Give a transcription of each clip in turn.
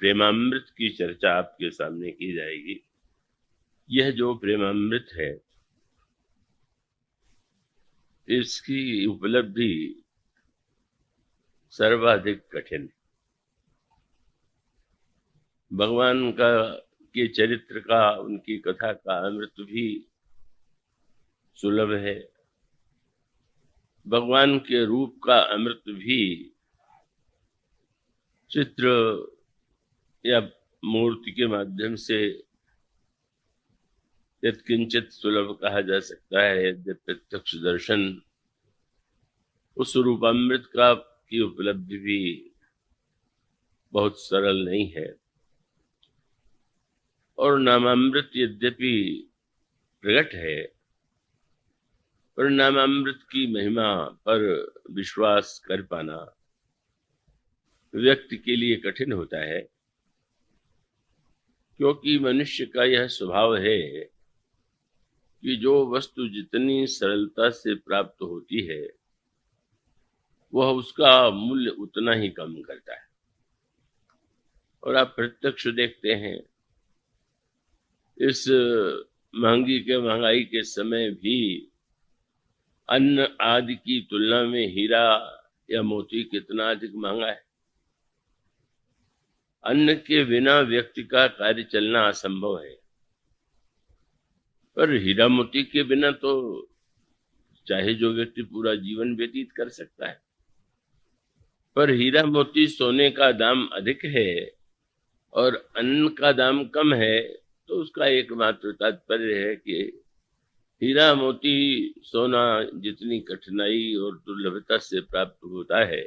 प्रेमामृत की चर्चा आपके सामने की जाएगी। यह जो प्रेमामृत है, इसकी उपलब्धि सर्वाधिक कठिन। भगवान का के चरित्र का, उनकी कथा का अमृत भी सुलभ है। भगवान के रूप का अमृत भी चित्र या मूर्ति के माध्यम से यत्किंचित सुलभ कहा जा सकता है। यद्यपि प्रत्यक्ष दर्शन उस रूपामृत का की उपलब्धि भी बहुत सरल नहीं है। और नामामृत यद्यपि प्रकट है, पर नामामृत की महिमा पर विश्वास कर पाना व्यक्ति के लिए कठिन होता है, क्योंकि मनुष्य का यह स्वभाव है कि जो वस्तु जितनी सरलता से प्राप्त होती है, वह उसका मूल्य उतना ही कम करता है। और आप प्रत्यक्ष देखते हैं, इस महंगाई के समय भी अन्न आदि की तुलना में हीरा या मोती कितना अधिक महंगा है। अन्न के बिना व्यक्ति का कार्य चलना असंभव है, पर हीरा मोती के बिना तो चाहे जो व्यक्ति पूरा जीवन व्यतीत कर सकता है। पर हीरा मोती सोने का दाम अधिक है और अन्न का दाम कम है, तो उसका एकमात्र तात्पर्य है कि हीरा मोती सोना जितनी कठिनाई और दुर्लभता से प्राप्त होता है,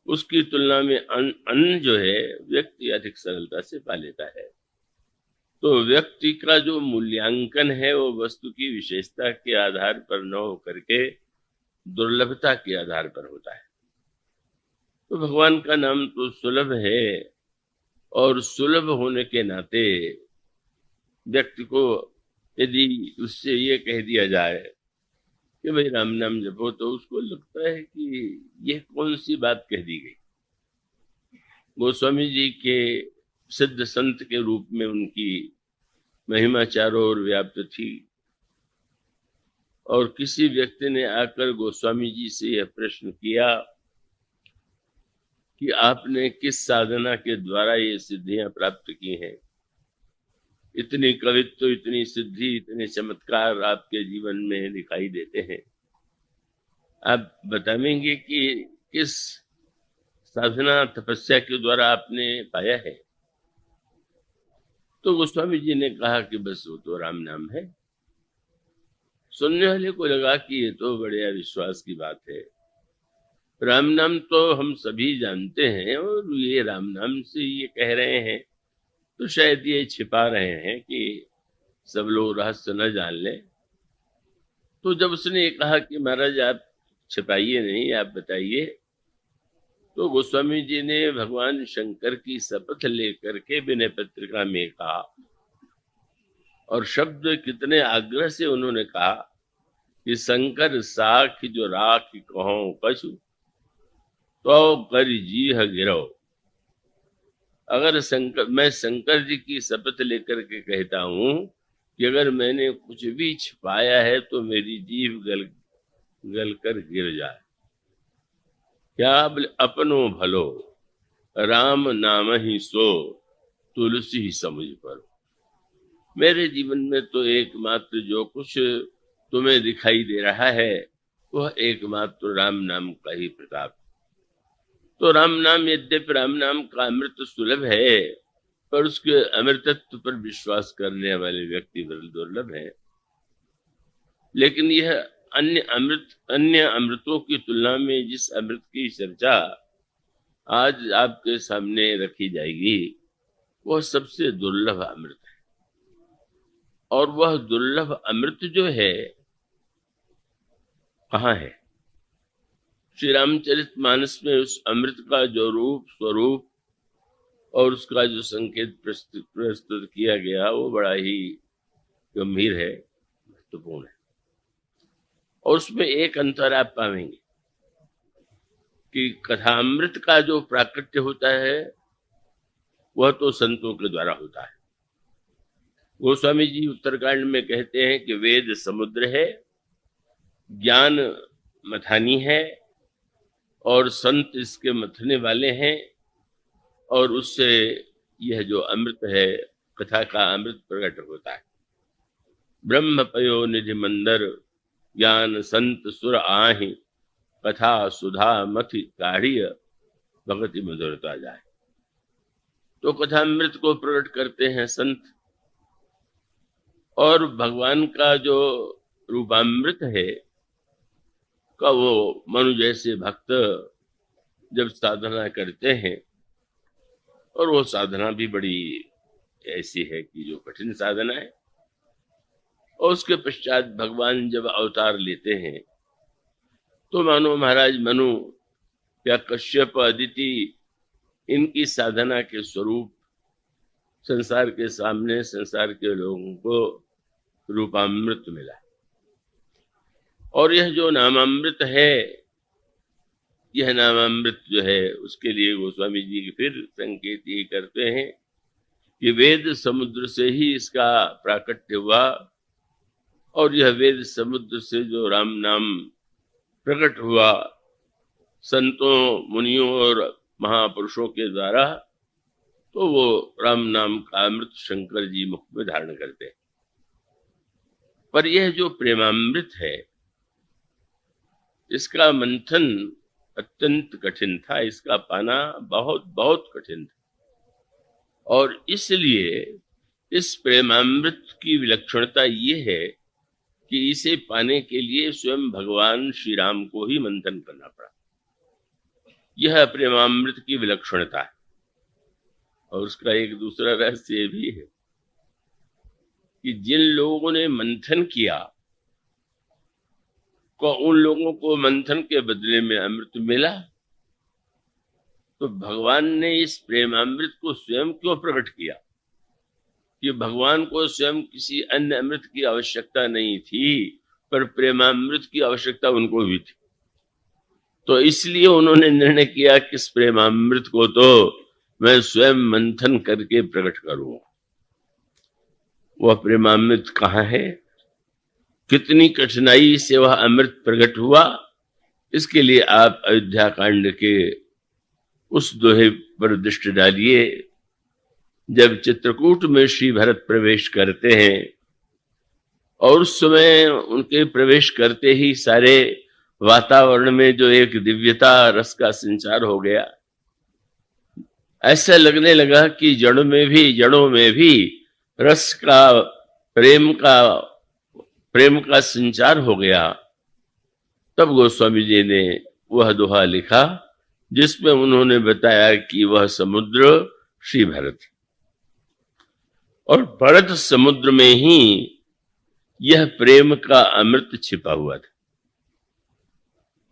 उसकी तुलना में अन्न जो है व्यक्ति अधिक सरलता से पा लेता है। तो व्यक्ति का जो मूल्यांकन है वो वस्तु की विशेषता के आधार पर न हो करके दुर्लभता के आधार पर होता है। तो भगवान का नाम तो सुलभ है, और सुलभ होने के नाते व्यक्ति को यदि उससे ये कह दिया जाए कि भाई राम नाम जपो, तो उसको लगता है कि यह कौन सी बात कह दी गई। गोस्वामी जी के सिद्ध संत के रूप में उनकी महिमा चारों ओर व्याप्त थी, और किसी व्यक्ति ने आकर गोस्वामी जी से यह प्रश्न किया कि आपने किस साधना के द्वारा ये सिद्धियां प्राप्त की हैं। इतनी कवित्व, इतनी सिद्धि, इतने चमत्कार आपके जीवन में दिखाई देते हैं। आप बताएंगे कि किस साधना तपस्या के द्वारा आपने पाया है। तो गोस्वामी जी ने कहा कि बस वो तो राम नाम है। सुनने वाले को लगा कि ये तो बढ़िया विश्वास की बात है। राम नाम तो हम सभी जानते हैं, और ये राम नाम से ये कह रहे हैं तो शायद ये छिपा रहे हैं कि सब लोग रहस्य न जान ले। तो जब उसने कहा कि महाराज आप छिपाइए नहीं, आप बताइए, तो गोस्वामी जी ने भगवान शंकर की शपथ लेकर के विनय पत्रिका में कहा, और शब्द कितने आग्रह से उन्होंने कहा कि शंकर साख जो राख कहो कछु, तो कर जीह गिरो। अगर मैं शंकर जी की शपथ लेकर के कहता हूं कि अगर मैंने कुछ भी छिपाया है तो मेरी जीभ गल कर गिर जाए। क्या अपनो भलो राम नाम ही सो, तुलसी ही समझ पर। मेरे जीवन में तो एकमात्र जो कुछ तुम्हें दिखाई दे रहा है वह एकमात्र राम नाम का ही प्रताप। तो राम नाम, यद्यपि राम नाम का अमृत सुलभ है, पर उसके अमृतत्व पर विश्वास करने वाले व्यक्ति दुर्लभ है। लेकिन यह अन्य अमृतों की तुलना में जिस अमृत की चर्चा आज आपके सामने रखी जाएगी, वह सबसे दुर्लभ अमृत है। और वह दुर्लभ अमृत जो है कहाँ है? श्री रामचरितमानस में उस अमृत का जो रूप, स्वरूप और उसका जो संकेत प्रस्तुत किया गया, वो बड़ा ही गंभीर है, महत्वपूर्ण है। और उसमें एक अंतर आप पाएंगे कि कथामृत का जो प्राकट्य होता है वह तो संतों के द्वारा होता है। गोस्वामी जी उत्तरकांड में कहते हैं कि वेद समुद्र है, ज्ञान मथानी है और संत इसके मथने वाले हैं, और उससे यह जो अमृत है, कथा का अमृत प्रकट होता है। ब्रह्म पयो निधि मंदर, ज्ञान संत सुर आहि, कथा सुधा मथि काढ़िय, भगति मधुरता जाए। तो कथामृत को प्रकट करते हैं संत, और भगवान का जो रूपामृत है का वो मनु जैसे भक्त जब साधना करते हैं, और वो साधना भी बड़ी ऐसी है कि जो कठिन साधना है, और उसके पश्चात भगवान जब अवतार लेते हैं तो मानो महाराज मनु या कश्यप अदिति इनकी साधना के स्वरूप संसार के सामने संसार के लोगों को रूपामृत मिला। और यह जो नामामृत है, यह नामामृत जो है उसके लिए गोस्वामी जी फिर संकेत ये करते हैं कि वेद समुद्र से ही इसका प्राकट्य हुआ, और यह वेद समुद्र से जो राम नाम प्रकट हुआ संतों मुनियों और महापुरुषों के द्वारा, तो वो राम नाम का अमृत शंकर जी मुख में धारण करते हैं। पर यह जो प्रेमामृत है, इसका मंथन अत्यंत कठिन था, इसका पाना बहुत बहुत कठिन था, और इसलिए इस प्रेमामृत की विलक्षणता ये है कि इसे पाने के लिए स्वयं भगवान श्री राम को ही मंथन करना पड़ा। यह प्रेमामृत की विलक्षणता है। और उसका एक दूसरा रहस्य भी है कि जिन लोगों ने मंथन किया को उन लोगों को मंथन के बदले में अमृत मिला, तो भगवान ने इस प्रेमामृत को स्वयं क्यों प्रकट किया? कि भगवान को स्वयं किसी अन्य अमृत की आवश्यकता नहीं थी, पर प्रेमामृत की आवश्यकता उनको भी थी। तो इसलिए उन्होंने निर्णय किया कि इस प्रेमामृत को तो मैं स्वयं मंथन करके प्रकट करूंगा। वह प्रेमामृत कहाँ है, कितनी कठिनाई से वह अमृत प्रकट हुआ, इसके लिए आप अयोध्या कांड के उस दोहे पर दृष्टि डालिए। जब चित्रकूट में श्री भरत प्रवेश करते हैं, और उस समय उनके प्रवेश करते ही सारे वातावरण में जो एक दिव्यता रस का संचार हो गया, ऐसा लगने लगा कि जड़ों में भी रस का प्रेम का संचार हो गया। तब गोस्वामी जी ने वह दोहा लिखा जिसमें उन्होंने बताया कि वह समुद्र श्री भरत, और भरत समुद्र में ही यह प्रेम का अमृत छिपा हुआ था।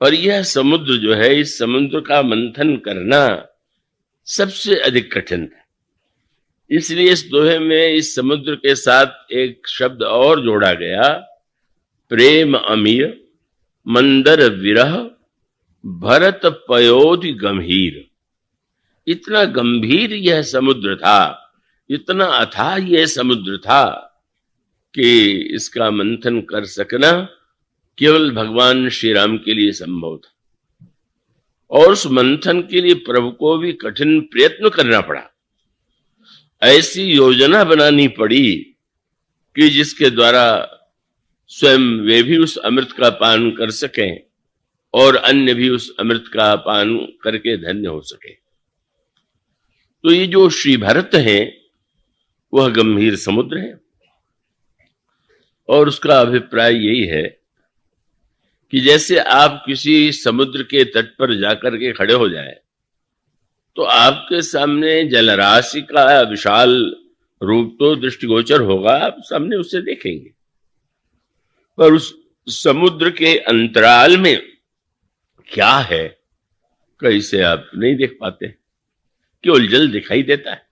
और यह समुद्र जो है, इस समुद्र का मंथन करना सबसे अधिक कठिन था। इसलिए इस दोहे में इस समुद्र के साथ एक शब्द और जोड़ा गया, प्रेम अमीय मंदर विरह भरत पयोधि गंभीर। इतना गंभीर यह समुद्र था, इतना अथाह यह समुद्र था कि इसका मंथन कर सकना केवल भगवान श्री राम के लिए संभव था। और उस मंथन के लिए प्रभु को भी कठिन प्रयत्न करना पड़ा, ऐसी योजना बनानी पड़ी कि जिसके द्वारा स्वयं वे भी उस अमृत का पान कर सकें और अन्य भी उस अमृत का पान करके धन्य हो सके। तो ये जो श्री भरत हैं वह गंभीर समुद्र है, और उसका अभिप्राय यही है कि जैसे आप किसी समुद्र के तट पर जाकर के खड़े हो जाए तो आपके सामने जलराशि का विशाल रूप तो दृष्टिगोचर होगा, आप सामने उसे देखेंगे, पर उस समुद्र के अंतराल में क्या है कैसे आप नहीं देख पाते, केवल जल दिखाई देता है।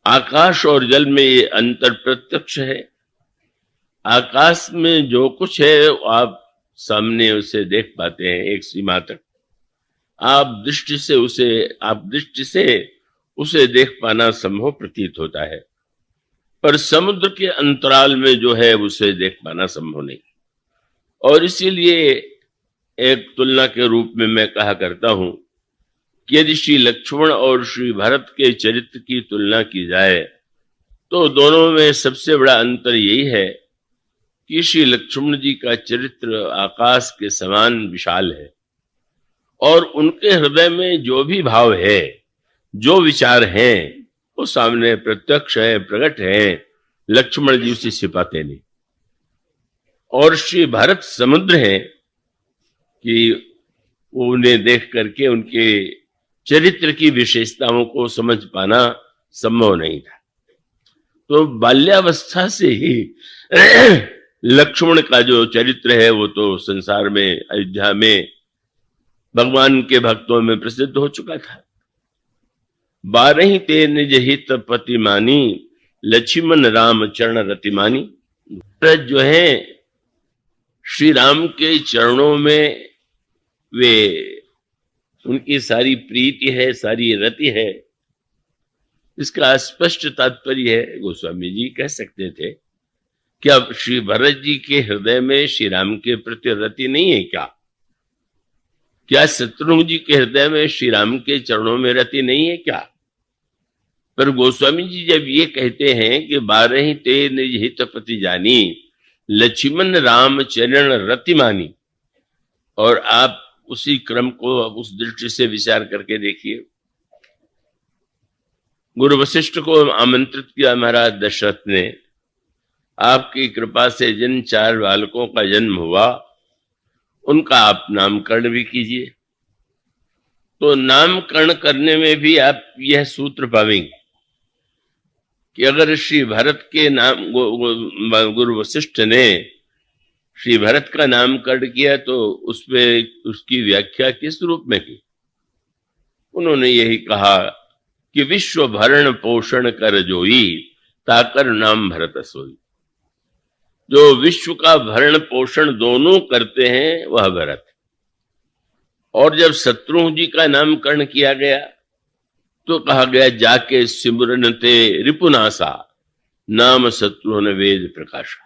आकाश और जल में ये अंतर प्रत्यक्ष है। आकाश में जो कुछ है आप सामने उसे देख पाते हैं एक सीमा तक, आप दृष्टि से उसे देख पाना संभव प्रतीत होता है, पर समुद्र के अंतराल में जो है उसे देख पाना संभव नहीं। और इसीलिए एक तुलना के रूप में मैं कहा करता हूं कि यदि श्री लक्ष्मण और श्री भरत के चरित्र की तुलना की जाए तो दोनों में सबसे बड़ा अंतर यही है कि श्री लक्ष्मण जी का चरित्र आकाश के समान विशाल है और उनके हृदय में जो भी भाव है, जो विचार हैं, वो सामने प्रत्यक्ष है, प्रकट है। लक्ष्मण जी उसे छिपाते नहीं। और श्री भरत समुद्र है कि वो उन्हें देख करके उनके चरित्र की विशेषताओं को समझ पाना संभव नहीं था। तो बाल्यावस्था से ही लक्ष्मण का जो चरित्र है वो तो संसार में, अयोध्या में भगवान के भक्तों में प्रसिद्ध हो चुका था। 12 ते निज हित पति मानी, लक्ष्मण राम चरण रतिमानी। भरत जो है श्री राम के चरणों में वे उनकी सारी प्रीति है, सारी रति है। इसका स्पष्ट तात्पर्य है, गोस्वामी जी कह सकते थे कि अब श्री भरत जी के हृदय में श्री राम के प्रति रति नहीं है क्या? क्या शत्रुघ्न जी के हृदय में श्री राम के चरणों में रति नहीं है क्या? पर गोस्वामी जी जब ये कहते हैं कि 12 ते निज हित पति जानी, लक्ष्मण राम चरण रति मानी, और आप उसी क्रम को उस दृष्टि से विचार करके देखिए। गुरु वशिष्ठ को आमंत्रित किया महाराज दशरथ ने, आपकी कृपा से जिन 4 बालकों का जन्म हुआ उनका आप नामकरण भी कीजिए। तो नामकरण करने में भी आप यह सूत्र पाएंगे कि अगर श्री भरत के नाम गुरु वशिष्ठ ने श्री भरत का नामकरण किया तो उसमें उसकी व्याख्या किस रूप में की? उन्होंने यही कहा कि विश्व भरण पोषण कर जोई, ताकर नाम भरत सोई। जो विश्व का भरण पोषण दोनों करते हैं वह भरत। और जब शत्रुघ्न जी का नामकरण किया गया तो कहा गया जाके सिमरन ते रिपुनासा, नाम शत्रुघ्न वेद प्रकाशा।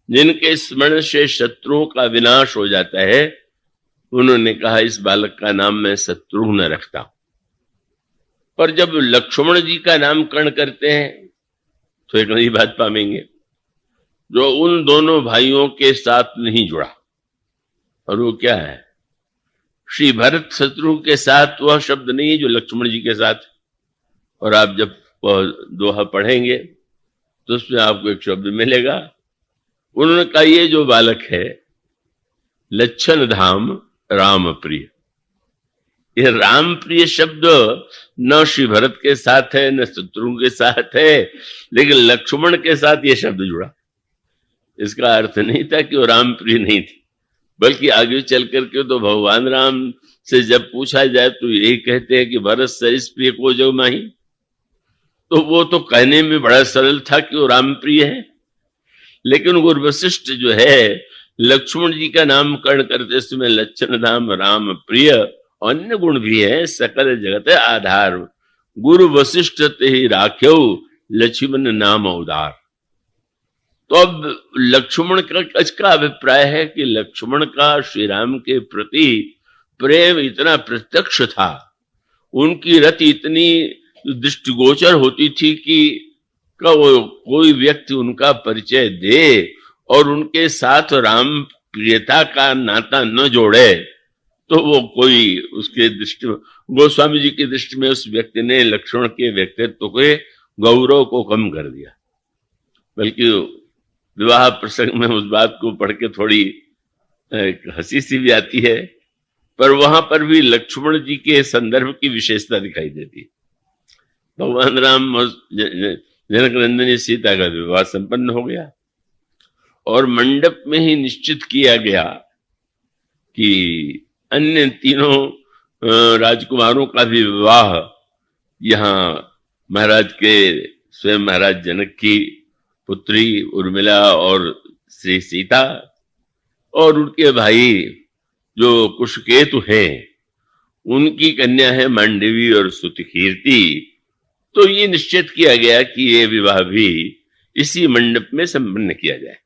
जिनके स्मरण से शत्रुओं का विनाश हो जाता है, उन्होंने कहा इस बालक का नाम मैं शत्रुघ्न रखता हूं। पर जब लक्ष्मण जी का नामकरण करते हैं तो एक नई बात पाएंगे जो उन दोनों भाइयों के साथ नहीं जुड़ा, और वो क्या है? श्री भरत शत्रु के साथ वह शब्द नहीं है जो लक्ष्मण जी के साथ। और आप जब दोहा पढ़ेंगे तो उसमें आपको एक शब्द मिलेगा, उन्होंने कहा ये जो बालक है लच्छन धाम राम प्रिय। यह राम प्रिय शब्द न श्री भरत के साथ है न शत्रुघ्न के साथ है, लेकिन लक्ष्मण के साथ यह शब्द जुड़ा। इसका अर्थ नहीं था कि वो राम प्रिय नहीं थी, बल्कि आगे चल करके तो भगवान राम से जब पूछा जाए तो यही कहते हैं कि भरत सरिस प्रिय को जो माही। तो वो तो कहने में बड़ा सरल था कि वो राम प्रिय है, लेकिन गुरु वशिष्ठ जो है लक्ष्मण जी का नामकरण करते समय लक्षण धाम राम प्रिय, अन्य गुण भी है, सकल जगत आधार, गुरु वशिष्ठ ते ही राख्यो, लक्ष्मण नाम उदार। तो अब लक्ष्मण का अभिप्राय है कि लक्ष्मण का श्री राम के प्रति प्रेम इतना प्रत्यक्ष था, उनकी रति इतनी दृष्टिगोचर होती थी कि कोई व्यक्ति उनका परिचय दे और उनके साथ राम प्रियता का नाता न जोड़े तो वो कोई उसके दृष्टि, गोस्वामी जी की दृष्टि में उस व्यक्ति ने लक्ष्मण के व्यक्तित्व के गौरव को कम कर दिया। बल्कि विवाह प्रसंग में उस बात को पढ़ के थोड़ी हंसी सी भी आती है, पर वहां पर भी लक्ष्मण जी के संदर्भ की विशेषता दिखाई देती है। भगवान राम जनक नंदिनी सीता का विवाह संपन्न हो गया और मंडप में ही निश्चित किया गया कि अन्य तीनों राजकुमारों का भी विवाह यहाँ महाराज के स्वयं महाराज जनक की पुत्री उर्मिला और श्री सीता और उनके भाई जो कुशकेतु हैं उनकी कन्या है मांडवी और स्तुतिकीर्ति, तो ये निश्चित किया गया कि ये विवाह भी इसी मंडप में संपन्न किया जाए।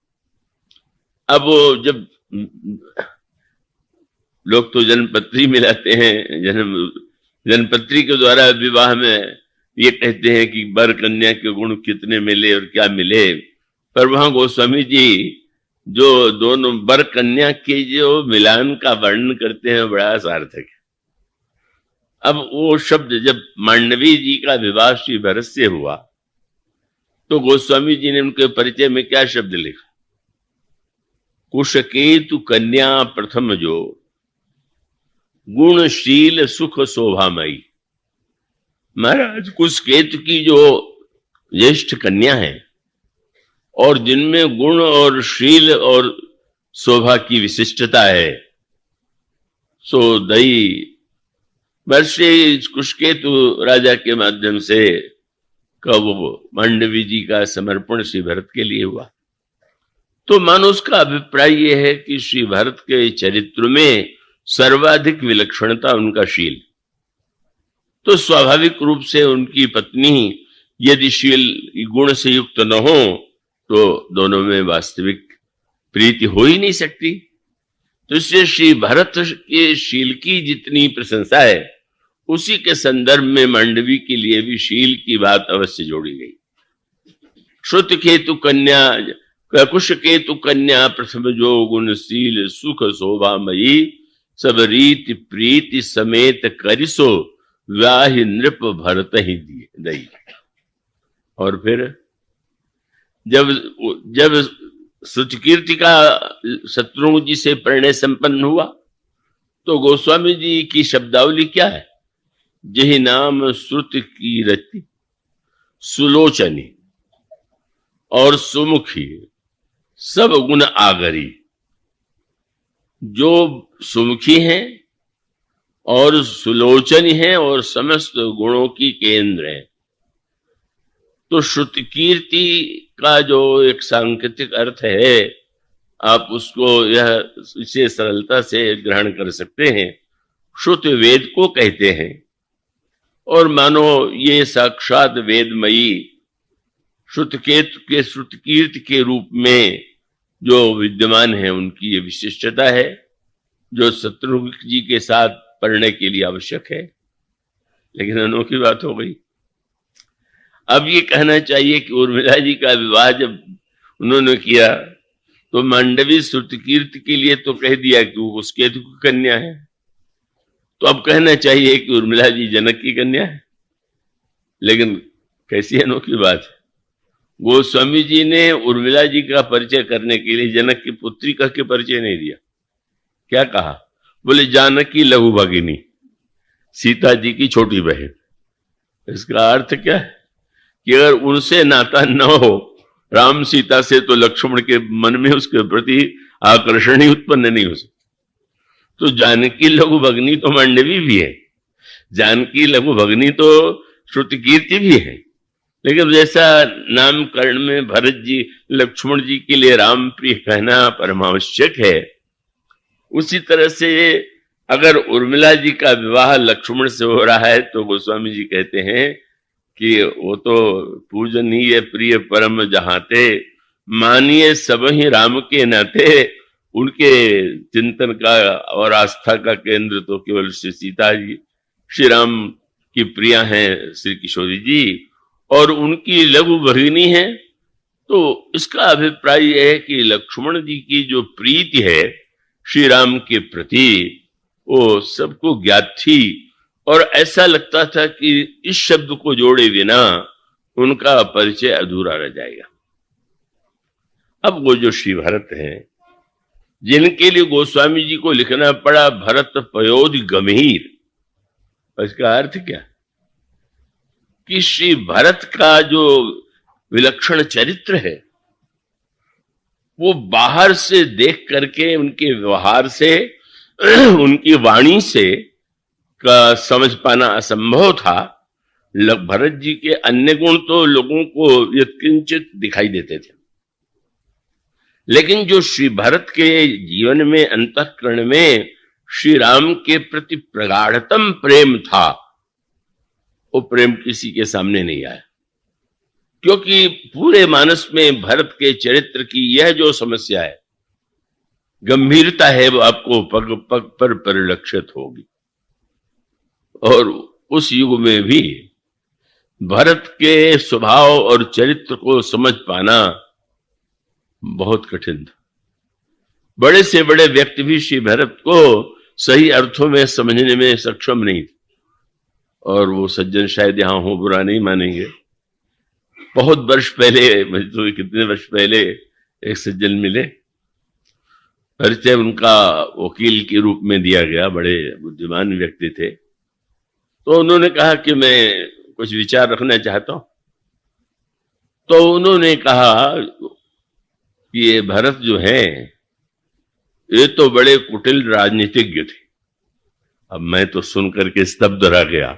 अब वो जब लोग तो जन्मपत्री मिलाते हैं, जन्मपत्री के द्वारा विवाह में ये कहते हैं कि वर कन्या के गुण कितने मिले और क्या मिले, पर वहां गोस्वामी जी जो दोनों वर कन्या के जो मिलान का वर्णन करते हैं बड़ा सार्थक है। अब वो शब्द जब मांडवी जी का विवाह श्री भरत से हुआ तो गोस्वामी जी ने उनके परिचय में क्या शब्द लिखा, कुशकेतु कन्या प्रथम जो गुणशील सुख शोभामयी। महाराज कुशकेतु की जो ज्येष्ठ कन्या है और जिनमें गुण और शील और शोभा की विशिष्टता है, सो दई वर्षे कुशकेतु राजा के माध्यम से कब मांडवी जी का समर्पण श्री भरत के लिए हुआ। तो मानो उसका अभिप्राय यह है कि श्री भरत के चरित्र में सर्वाधिक विलक्षणता उनका शील, तो स्वाभाविक रूप से उनकी पत्नी यदि शील गुण से युक्त न हो तो दोनों में वास्तविक प्रीति हो ही नहीं सकती। तो इसलिए श्री भरत के शील की जितनी प्रशंसा है उसी के संदर्भ में मांडवी के लिए भी शील की बात अवश्य जोड़ी गई। श्रुत केतु कन्या कुश केतु कन्या प्रथम जो गुणशील सुख शोभामयी सब रीति प्रीति समेत करिसो व्याहि नृप भरत ही दई। और फिर जब सुचकीर्ति का शत्रुघ्न जी से परिणय संपन्न हुआ तो गोस्वामी जी की शब्दावली क्या है, जही नाम श्रुत कीरति सुलोचनी और सुमुखी सब गुण आगरी। जो सुमुखी हैं और सुलोचनी हैं और समस्त गुणों की केंद्र हैं। तो श्रुति कीर्ति का जो एक सांकेतिक अर्थ है आप उसको यह इसे सरलता से ग्रहण कर सकते हैं। श्रुति वेद को कहते हैं और मानो ये साक्षात वेदमयी श्रुतकेतु के श्रुति कीर्ति के रूप में जो विद्यमान है उनकी ये विशिष्टता है जो शत्रुघ्न जी के साथ पढ़ने के लिए आवश्यक है। लेकिन अनोखी बात हो गई, अब ये कहना चाहिए कि उर्मिला जी का विवाह जब उन्होंने किया तो मांडवी श्रुति कीर्ति के लिए तो कह दिया कि वो उस केतु की कन्या है, तो अब कहना चाहिए कि उर्मिला जी जनक की कन्या है। लेकिन कैसी अनोखी बात है, गोस्वामी जी ने उर्मिला जी का परिचय करने के लिए जनक की पुत्री कह के परिचय नहीं दिया। क्या कहा, बोले जानकी लघु भगिनी, सीता जी की छोटी बहन। इसका अर्थ क्या है कि अगर उनसे नाता न हो राम सीता से तो लक्ष्मण के मन में उसके प्रति आकर्षण ही उत्पन्न नहीं हो सकता। तो जानकी लघु भगिनी तो मांडवी भी है, जानकी लघु भगिनी तो श्रुति कीर्ति भी है। लेकिन जैसा नामकरण में भरत जी लक्ष्मण जी के लिए राम प्रिय कहना परमावश्यक है, उसी तरह से अगर उर्मिला जी का विवाह लक्ष्मण से हो रहा है तो गोस्वामी जी कहते हैं कि वो तो पूजनीय प्रिय परम जहाते मानिए सब ही राम के नाते। उनके चिंतन का और आस्था का केंद्र तो केवल श्री सीता जी, श्री राम की प्रिया हैं श्री किशोरी जी, और उनकी लघु भगिनी है। तो इसका अभिप्राय यह है कि लक्ष्मण जी की जो प्रीति है श्री राम के प्रति वो सबको ज्ञात थी और ऐसा लगता था कि इस शब्द को जोड़े बिना उनका परिचय अधूरा रह जाएगा। अब वो जो श्री भरत हैं जिनके लिए गोस्वामी जी को लिखना पड़ा भरत पयोधि गंभीर, इसका अर्थ क्या कि श्री भरत का जो विलक्षण चरित्र है वो बाहर से देख करके उनके व्यवहार से उनकी वाणी से का समझ पाना असंभव था। भरत जी के अन्य गुण तो लोगों को यत्किंचित दिखाई देते थे, लेकिन जो श्री भरत के जीवन में अंतःकरण में श्री राम के प्रति प्रगाढ़तम प्रेम था वो प्रेम किसी के सामने नहीं आया, क्योंकि पूरे मानस में भरत के चरित्र की यह जो समस्या है, गंभीरता है, वो आपको पग पग पर परिलक्षित होगी। और उस युग में भी भरत के स्वभाव और चरित्र को समझ पाना बहुत कठिन था। बड़े से बड़े व्यक्ति भी श्री भरत को सही अर्थों में समझने में सक्षम नहीं थे। और वो सज्जन शायद यहां हो, बुरा नहीं मानेंगे, बहुत वर्ष पहले, तो कितने वर्ष पहले एक सज्जन मिले, परिचय उनका वकील के रूप में दिया गया, बड़े बुद्धिमान व्यक्ति थे। तो उन्होंने कहा कि मैं कुछ विचार रखना चाहता हूं। तो उन्होंने कहा कि ये भरत जो है, ये तो बड़े कुटिल राजनीतिज्ञ थे। अब मैं तो सुन करके स्तब्ध रह गया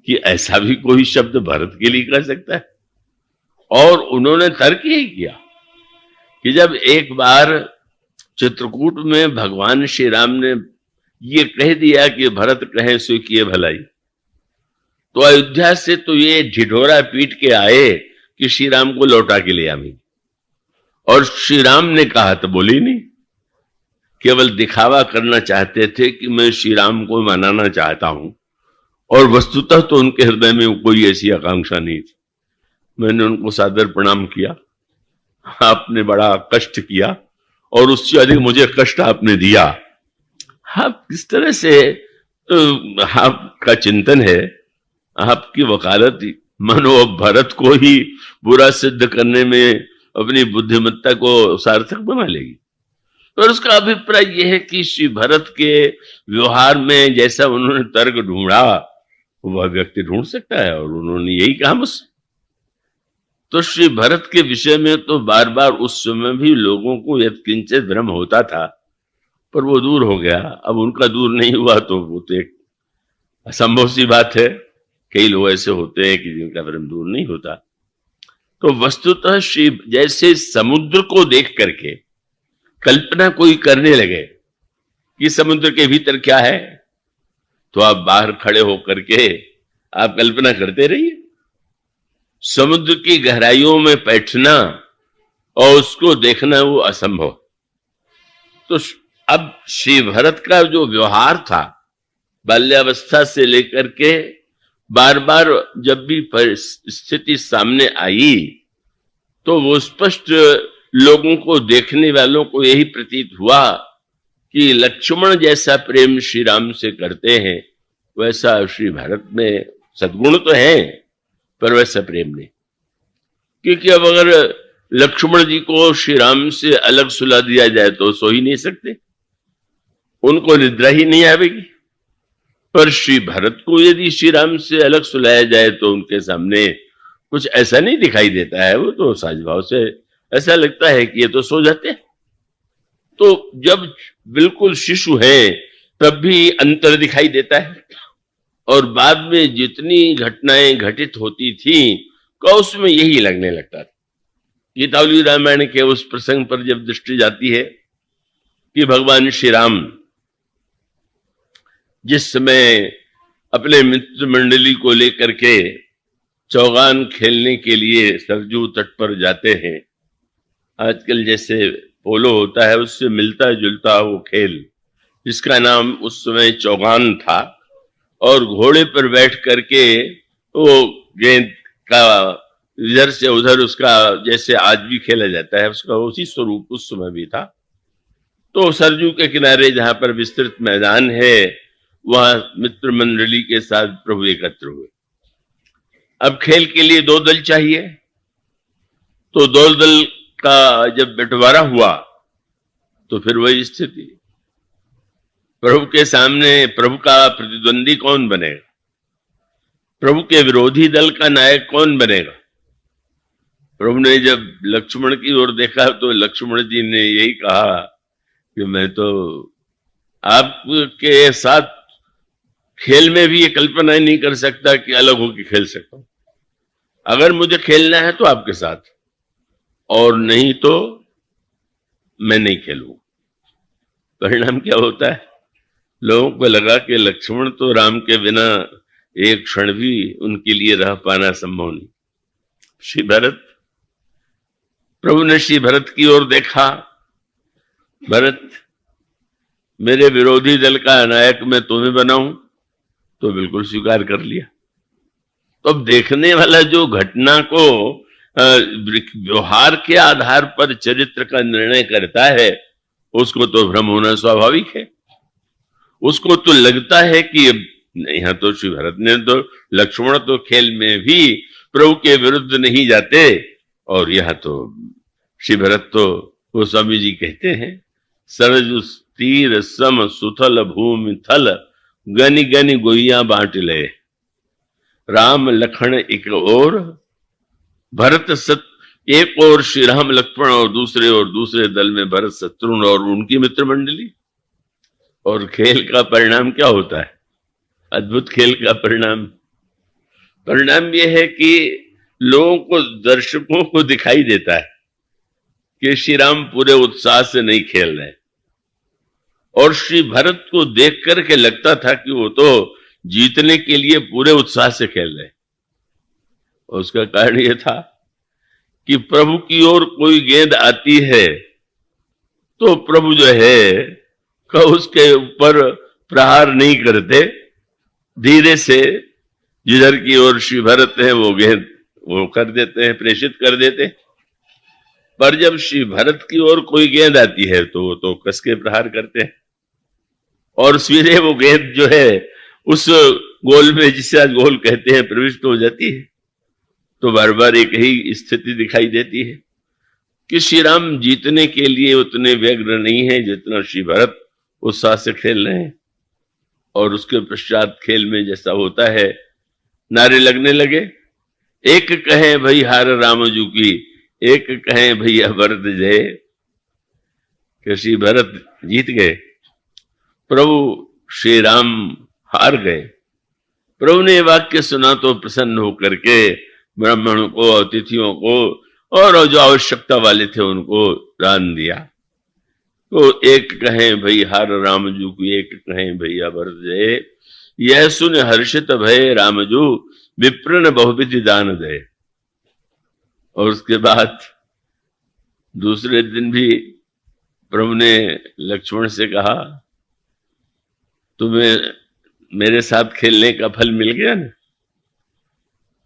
कि ऐसा भी कोई शब्द भरत के लिए कर सकता है। और उन्होंने तर्क यही किया कि जब एक बार चित्रकूट में भगवान श्री राम ने ये कह दिया कि भरत कहे सो किए भलाई, तो अयोध्या से तो ये ढिढोरा पीट के आए कि श्री राम को लौटा के ले आवे। और श्री राम ने कहा तो बोली नहीं, केवल दिखावा करना चाहते थे कि मैं श्री राम को मनाना चाहता हूं, और वस्तुतः तो उनके हृदय में कोई ऐसी आकांक्षा नहीं थी। मैंने उनको सादर प्रणाम किया, आपने बड़ा कष्ट किया और उससे अधिक मुझे कष्ट आपने दिया। आप किस तरह से आपका चिंतन है, आपकी वकालत मानो अब भरत को ही बुरा सिद्ध करने में अपनी बुद्धिमत्ता को सार्थक बना लेगी। और उसका अभिप्राय यह है कि श्री भरत के व्यवहार में जैसा उन्होंने तर्क ढूंढा, वह व्यक्ति ढूंढ सकता है, और उन्होंने यही कहा मुझसे। तो श्री भरत के विषय में तो बार बार उस समय भी लोगों को यत्किंचित भ्रम होता था, पर वो दूर हो गया। अब उनका दूर नहीं हुआ तो वो तो एक असंभव सी बात है। कई लोग ऐसे होते हैं कि जिनका भ्रम दूर नहीं होता। तो वस्तुतः श्री जैसे समुद्र को देख करके कल्पना कोई करने लगे कि समुद्र के भीतर क्या है, तो आप बाहर खड़े होकर के आप कल्पना करते रहिए। समुद्र की गहराइयों में बैठना और उसको देखना वो असंभव। तो अब श्री भरत का जो व्यवहार था, बाल्यावस्था से लेकर के बार बार जब भी स्थिति सामने आई, तो वो स्पष्ट लोगों को, देखने वालों को यही प्रतीत हुआ कि लक्ष्मण जैसा प्रेम श्री राम से करते हैं, वैसा श्री भरत में सद्गुण तो है, पर वैसा प्रेम नहीं। क्योंकि अब अगर लक्ष्मण जी को श्री राम से अलग सुला दिया जाए तो सो ही नहीं सकते, उनको निद्रा ही नहीं आवेगी। पर श्री भरत को यदि श्री राम से अलग सुलाया जाए तो उनके सामने कुछ ऐसा नहीं दिखाई देता है, वो तो सहज भाव से ऐसा लगता है कि ये तो सो जाते हैं। तो जब बिल्कुल शिशु है तब भी अंतर दिखाई देता है, और बाद में जितनी घटनाएं घटित होती थी तो उसमें यही लगने लगता था। गीतावली रामायण के उस प्रसंग पर जब दृष्टि जाती है कि भगवान श्री राम जिस समय अपने मित्र मंडली को लेकर के चौगान खेलने के लिए सरजू तट पर जाते हैं, आजकल जैसे पोलो होता है उससे मिलता जुलता वो खेल, जिसका नाम उस समय चौगान था, और घोड़े पर बैठ करके वो गेंद का इधर से उधर, उसका जैसे आज भी खेला जाता है, उसका उसी स्वरूप उस समय भी था। तो सरजू के किनारे जहां पर विस्तृत मैदान है, वहां मित्र मंडली के साथ प्रभु एकत्र हुए। अब खेल के लिए 2 दल चाहिए, तो 2 दल का जब बंटवारा हुआ तो फिर वही स्थिति, प्रभु के सामने प्रभु का प्रतिद्वंदी कौन बनेगा, प्रभु के विरोधी दल का नायक कौन बनेगा। प्रभु ने जब लक्ष्मण की ओर देखा तो लक्ष्मण जी ने यही कहा कि मैं तो आपके साथ खेल में भी ये कल्पना ही नहीं कर सकता कि अलग होकर खेल सकता हूं। अगर मुझे खेलना है तो आपके साथ, और नहीं तो मैं नहीं खेलूं। परिणाम क्या होता है, लोगों को लगा कि लक्ष्मण तो राम के बिना एक क्षण भी उनके लिए रह पाना संभव नहीं। श्री भरत, प्रभु ने श्री भरत की ओर देखा, भरत मेरे विरोधी दल का नायक मैं तुम्हें बनाऊं, तो बिल्कुल स्वीकार कर लिया। तो अब देखने वाला जो घटना को व्यवहार के आधार पर चरित्र का निर्णय करता है, उसको तो भ्रम होना स्वाभाविक है। उसको तो लगता है कि यहाँ तो श्री भरत ने तो, लक्ष्मण तो खेल में भी प्रभु के विरुद्ध नहीं जाते, और यह तो श्री भरत तो गोस्वामी जी कहते हैं, सरज तीर सम सुथल भूमि थल गनि गनि गोइया बांट ले, राम लखन एक और भरत सत, एक और श्री राम लक्ष्मण और दूसरे दल में भरत शत्रुघ्न और उनकी मित्र मंडली। और खेल का परिणाम क्या होता है? अद्भुत खेल का परिणाम यह है कि लोगों को, दर्शकों को दिखाई देता है कि श्री राम पूरे उत्साह से नहीं खेल रहे, और श्री भरत को देख करके लगता था कि वो तो जीतने के लिए पूरे उत्साह से खेल रहे। और उसका कारण यह था कि प्रभु की ओर कोई गेंद आती है तो प्रभु जो है उसके ऊपर प्रहार नहीं करते, धीरे से जिधर की ओर श्री भरत है वो गेंद वो कर देते हैं, प्रेषित कर देते। पर जब श्री भरत की ओर कोई गेंद आती है तो वो तो कस के प्रहार करते हैं, और सीधे वो गेंद जो है उस गोल में, जिसे आज गोल कहते हैं, प्रविष्ट हो जाती है। तो बार बार एक ही स्थिति दिखाई देती है कि श्री राम जीतने के लिए उतने व्यग्र नहीं है जितना श्री भरत उत्साह से खेल रहे हैं। और उसके पश्चात खेल में जैसा होता है, नारे लगने लगे, एक कहे भई हार रामजू की, एक कहे भैया भरत जय। कि श्री भरत जीत गए, प्रभु श्री राम हार गए। प्रभु ने वाक्य सुना तो प्रसन्न होकर के ब्राह्मणों को, अतिथियों को और जो आवश्यकता वाले थे उनको दान दिया। तो एक कहें भई हार रामजू की, एक कहें भैया भरत जय। यह सुन हर्षित भय रामजू, विप्रन बहुविधि दान दे। और उसके बाद दूसरे दिन भी प्रभु ने लक्ष्मण से कहा, तुम्हें मेरे साथ खेलने का फल मिल गया ना,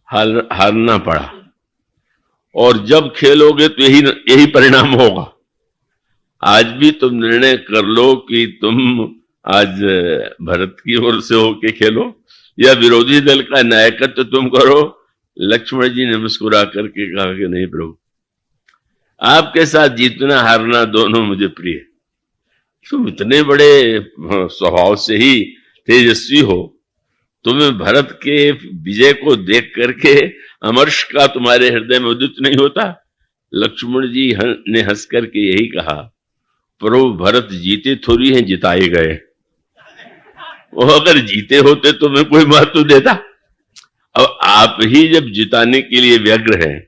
हारना पड़ा, और जब खेलोगे तो यही परिणाम होगा। आज भी तुम निर्णय कर लो कि तुम आज भरत की ओर से होके खेलो या विरोधी दल का नायकत्व तुम करो। लक्ष्मण जी ने मुस्कुरा करके कहा कि नहीं प्रभु, आपके साथ जीतना हारना दोनों मुझे प्रिय। तुम इतने बड़े स्वभाव से ही तेजस्वी हो, तुम्हें भरत के विजय को देख करके अमर्ष का तुम्हारे हृदय में उदित नहीं होता? लक्ष्मण जी ने हंस करके यही कहा, प्रभु भरत जीते थोड़ी हैं, जिताए गए। वो अगर जीते होते तो मैं कोई महत्व देता। अब आप ही जब जिताने के लिए व्यग्र हैं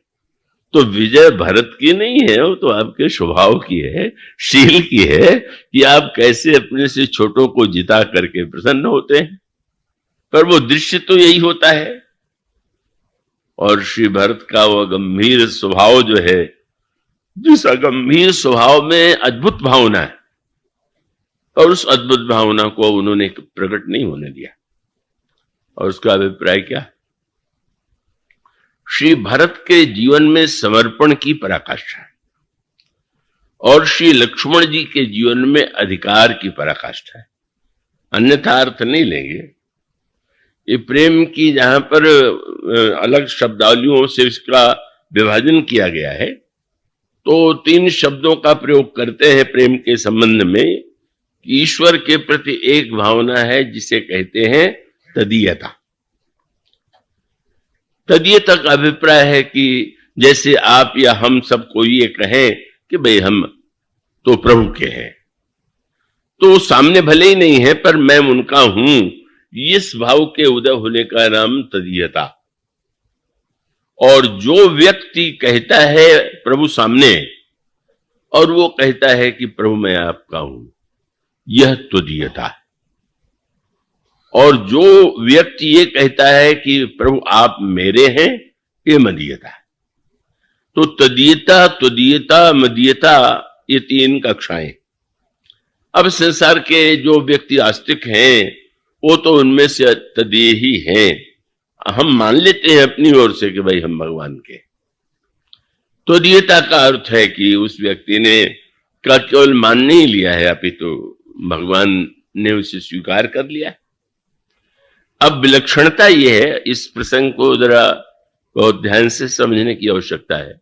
तो विजय भरत की नहीं है, वो तो आपके स्वभाव की है, शील की है कि आप कैसे अपने से छोटों को जिता करके प्रसन्न होते हैं। पर वो दृश्य तो यही होता है। और श्री भरत का वह गंभीर स्वभाव जो है, जिस गंभीर स्वभाव में अद्भुत भावना है, और उस अद्भुत भावना को उन्होंने प्रकट नहीं होने दिया। और उसका अभिप्राय क्या? श्री भरत के जीवन में समर्पण की पराकाष्ठा है, और श्री लक्ष्मण जी के जीवन में अधिकार की पराकाष्ठा है। अन्यथा अर्थ नहीं लेंगे। ये प्रेम की जहां पर अलग शब्दावलियों से इसका विभाजन किया गया है, तो 3 शब्दों का प्रयोग करते हैं प्रेम के संबंध में। ईश्वर के प्रति एक भावना है जिसे कहते हैं तदीयता। तदीयता का अभिप्राय है कि जैसे आप या हम सबको ये कहें कि भाई हम तो प्रभु के हैं, तो सामने भले ही नहीं है पर मैं उनका हूं, इस भाव के उदय होने का नाम तदीयता। और जो व्यक्ति कहता है प्रभु सामने और वो कहता है कि प्रभु मैं आपका हूं, यह तदीयता है। और जो व्यक्ति ये कहता है कि प्रभु आप मेरे हैं, ये मदीयता है। तो तदीयता, त्वदीयता, मदीयता, ये 3 कक्षाएं। अब संसार के जो व्यक्ति आस्तिक हैं वो तो उनमें से तदीय ही हैं। हम मान लेते हैं अपनी ओर से कि भाई हम भगवान के। त्वदीयता का अर्थ है कि उस व्यक्ति ने का केवल मान नहीं लिया है, अपितु भगवान ने उसे स्वीकार कर लिया है। अब विलक्षणता यह है, इस प्रसंग को जरा बहुत ध्यान से समझने की आवश्यकता है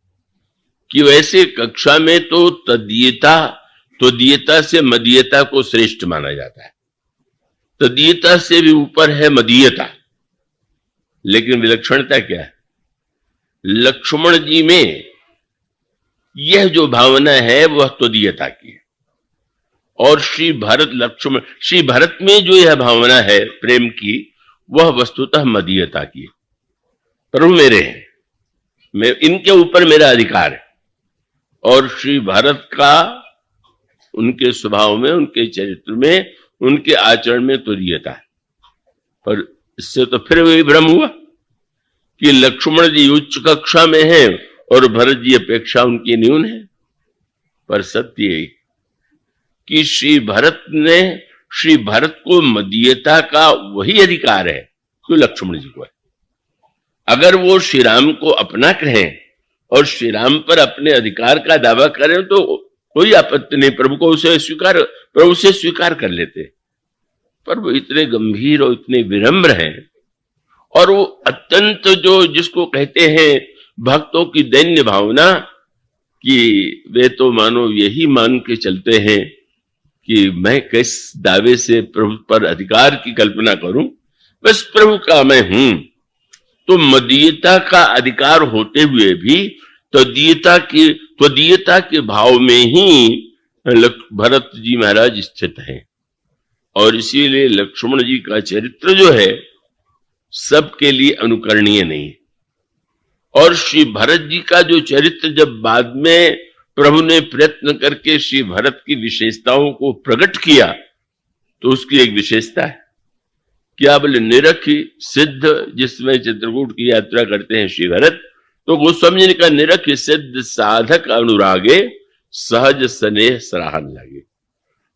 कि वैसे कक्षा में तो तदीयता, त्वदीयता से मदीयता को श्रेष्ठ माना जाता है। तदीयता से भी ऊपर है मदीयता। लेकिन विलक्षणता क्या है? लक्ष्मण जी में यह जो भावना है वह त्वदीयता की है, और श्री भरत में जो यह भावना है प्रेम की, वह वस्तुतः मदीयता की है। प्रभु मेरे हैं, मैं इनके ऊपर मेरा अधिकार है। और श्री भरत का उनके स्वभाव में, उनके चरित्र में, उनके आचरण में तुरीयता है। पर इससे तो फिर वही भ्रम हुआ कि लक्ष्मण जी उच्च कक्षा में हैं और भरत जी अपेक्षा उनकी न्यून है। पर सत्य यही कि श्री भरत को मदीयता का वही अधिकार है जो लक्ष्मण जी को है। अगर वो श्री राम को अपना कहें और श्री राम पर अपने अधिकार का दावा करें तो कोई आपत्ति नहीं, प्रभु से स्वीकार कर लेते। पर वो इतने गंभीर और इतने विनम्र हैं, और वो अत्यंत जो जिसको कहते हैं भक्तों की दैन्य भावना, कि वे तो मानो यही मान के चलते हैं कि मैं किस दावे से प्रभु पर अधिकार की कल्पना करूं, बस प्रभु का मैं हूं। तो मदीयता का अधिकार होते हुए भी त्वदीयता के भाव में ही भरत जी महाराज स्थित हैं। और इसीलिए लक्ष्मण जी का चरित्र जो है सबके लिए अनुकरणीय नहीं है। और श्री भरत जी का जो चरित्र जब बाद में प्रभु ने प्रयत्न करके श्री भरत की विशेषताओं को प्रकट किया, तो उसकी एक विशेषता है, क्या बोले, निरखी सिद्ध, जिसमें चित्रकूट की यात्रा करते हैं श्री भरत, तो गोस्वामी जी का निरखी सिद्ध साधक अनुरागे सहज स्नेह सराहन लगे।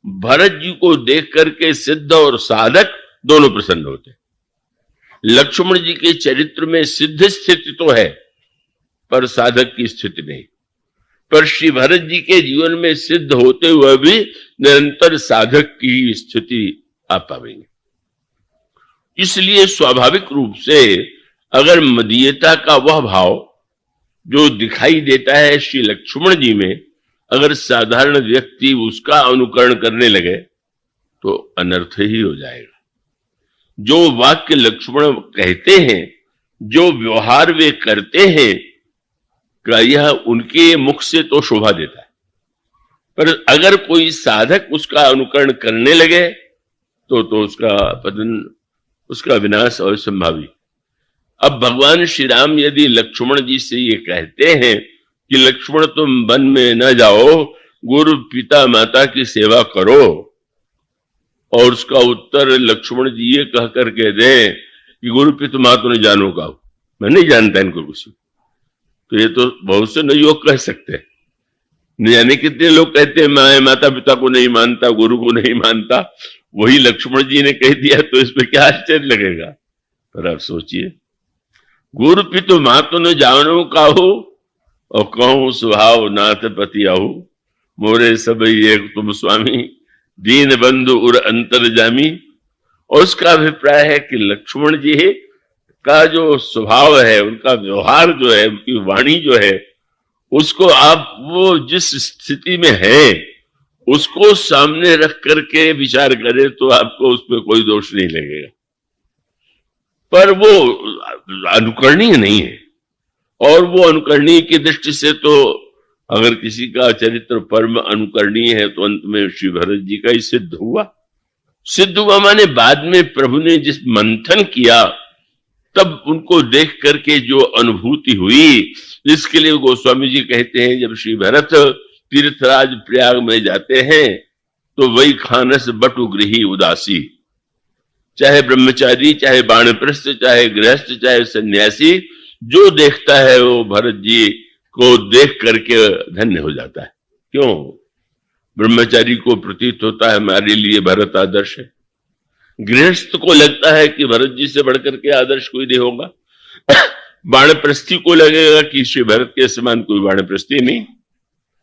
भरत जी को देख करके सिद्ध और साधक दोनों प्रसन्न होते। लक्ष्मण जी के चरित्र में सिद्ध स्थिति तो है पर साधक की स्थिति नहीं। पर श्री भरत जी के जीवन में सिद्ध होते हुए भी निरंतर साधक की स्थिति आप पाएंगे। इसलिए स्वाभाविक रूप से अगर मदीयता का वह भाव जो दिखाई देता है श्री लक्ष्मण जी में, अगर साधारण व्यक्ति उसका अनुकरण करने लगे तो अनर्थ ही हो जाएगा। जो वाक्य लक्ष्मण कहते हैं, जो व्यवहार वे करते हैं, का यह उनके मुख से तो शोभा देता है, पर अगर कोई साधक उसका अनुकरण करने लगे तो उसका पतन, उसका विनाश और संभावी। अब भगवान श्री राम यदि लक्ष्मण जी से ये कहते हैं कि लक्ष्मण तुम वन में न जाओ, गुरु पिता माता की सेवा करो, और उसका उत्तर लक्ष्मण जी ये कह करके दे कि गुरु पिता माता ने जानो का, मैं नहीं जानता इनको कुछ, तो ये तो बहुत से नहीं योग कह सकते। न जाने कितने लोग कहते हैं मैं माता पिता को नहीं मानता, गुरु को नहीं मानता, वही लक्ष्मण जी ने कह दिया तो इसमें क्या आश्चर्य लगेगा। पर आप सोचिए, गुरु पिता माता ने जानो का हो और कहूं स्वभाव नाथ पति आहू, मोरे सब एक तुम स्वामी, दीन बंधु उर अंतर जामी। और उसका अभिप्राय है कि लक्ष्मण जी का जो स्वभाव है, उनका व्यवहार जो है, उनकी वाणी जो है, उसको आप वो जिस स्थिति में है उसको सामने रख करके विचार करें तो आपको उसमें कोई दोष नहीं लगेगा। पर वो अनुकरणीय नहीं है, और वो अनुकरणीय की दृष्टि से तो अगर किसी का चरित्र परम अनुकरणीय है तो अंत में श्री भरत जी का ही सिद्ध हुआ माने बाद में प्रभु ने जिस मंथन किया तब उनको देख करके जो अनुभूति हुई, इसके लिए गोस्वामी जी कहते हैं जब श्री भरत तीर्थराज प्रयाग में जाते हैं तो वही खानस बटु गृही उदासी, चाहे ब्रह्मचारी, चाहे बाणप्रस्थ, चाहे गृहस्थ, चाहे सन्यासी, जो देखता है वो भरत जी को देख करके धन्य हो जाता है। क्यों? ब्रह्मचारी को प्रतीत होता है हमारे लिए भरत आदर्श है, गृहस्थ को लगता है कि भरत जी से बढ़कर के आदर्श कोई नहीं होगा, बाणप्रस्थी को लगेगा कि श्री भरत के समान कोई बाणप्रस्थी नहीं,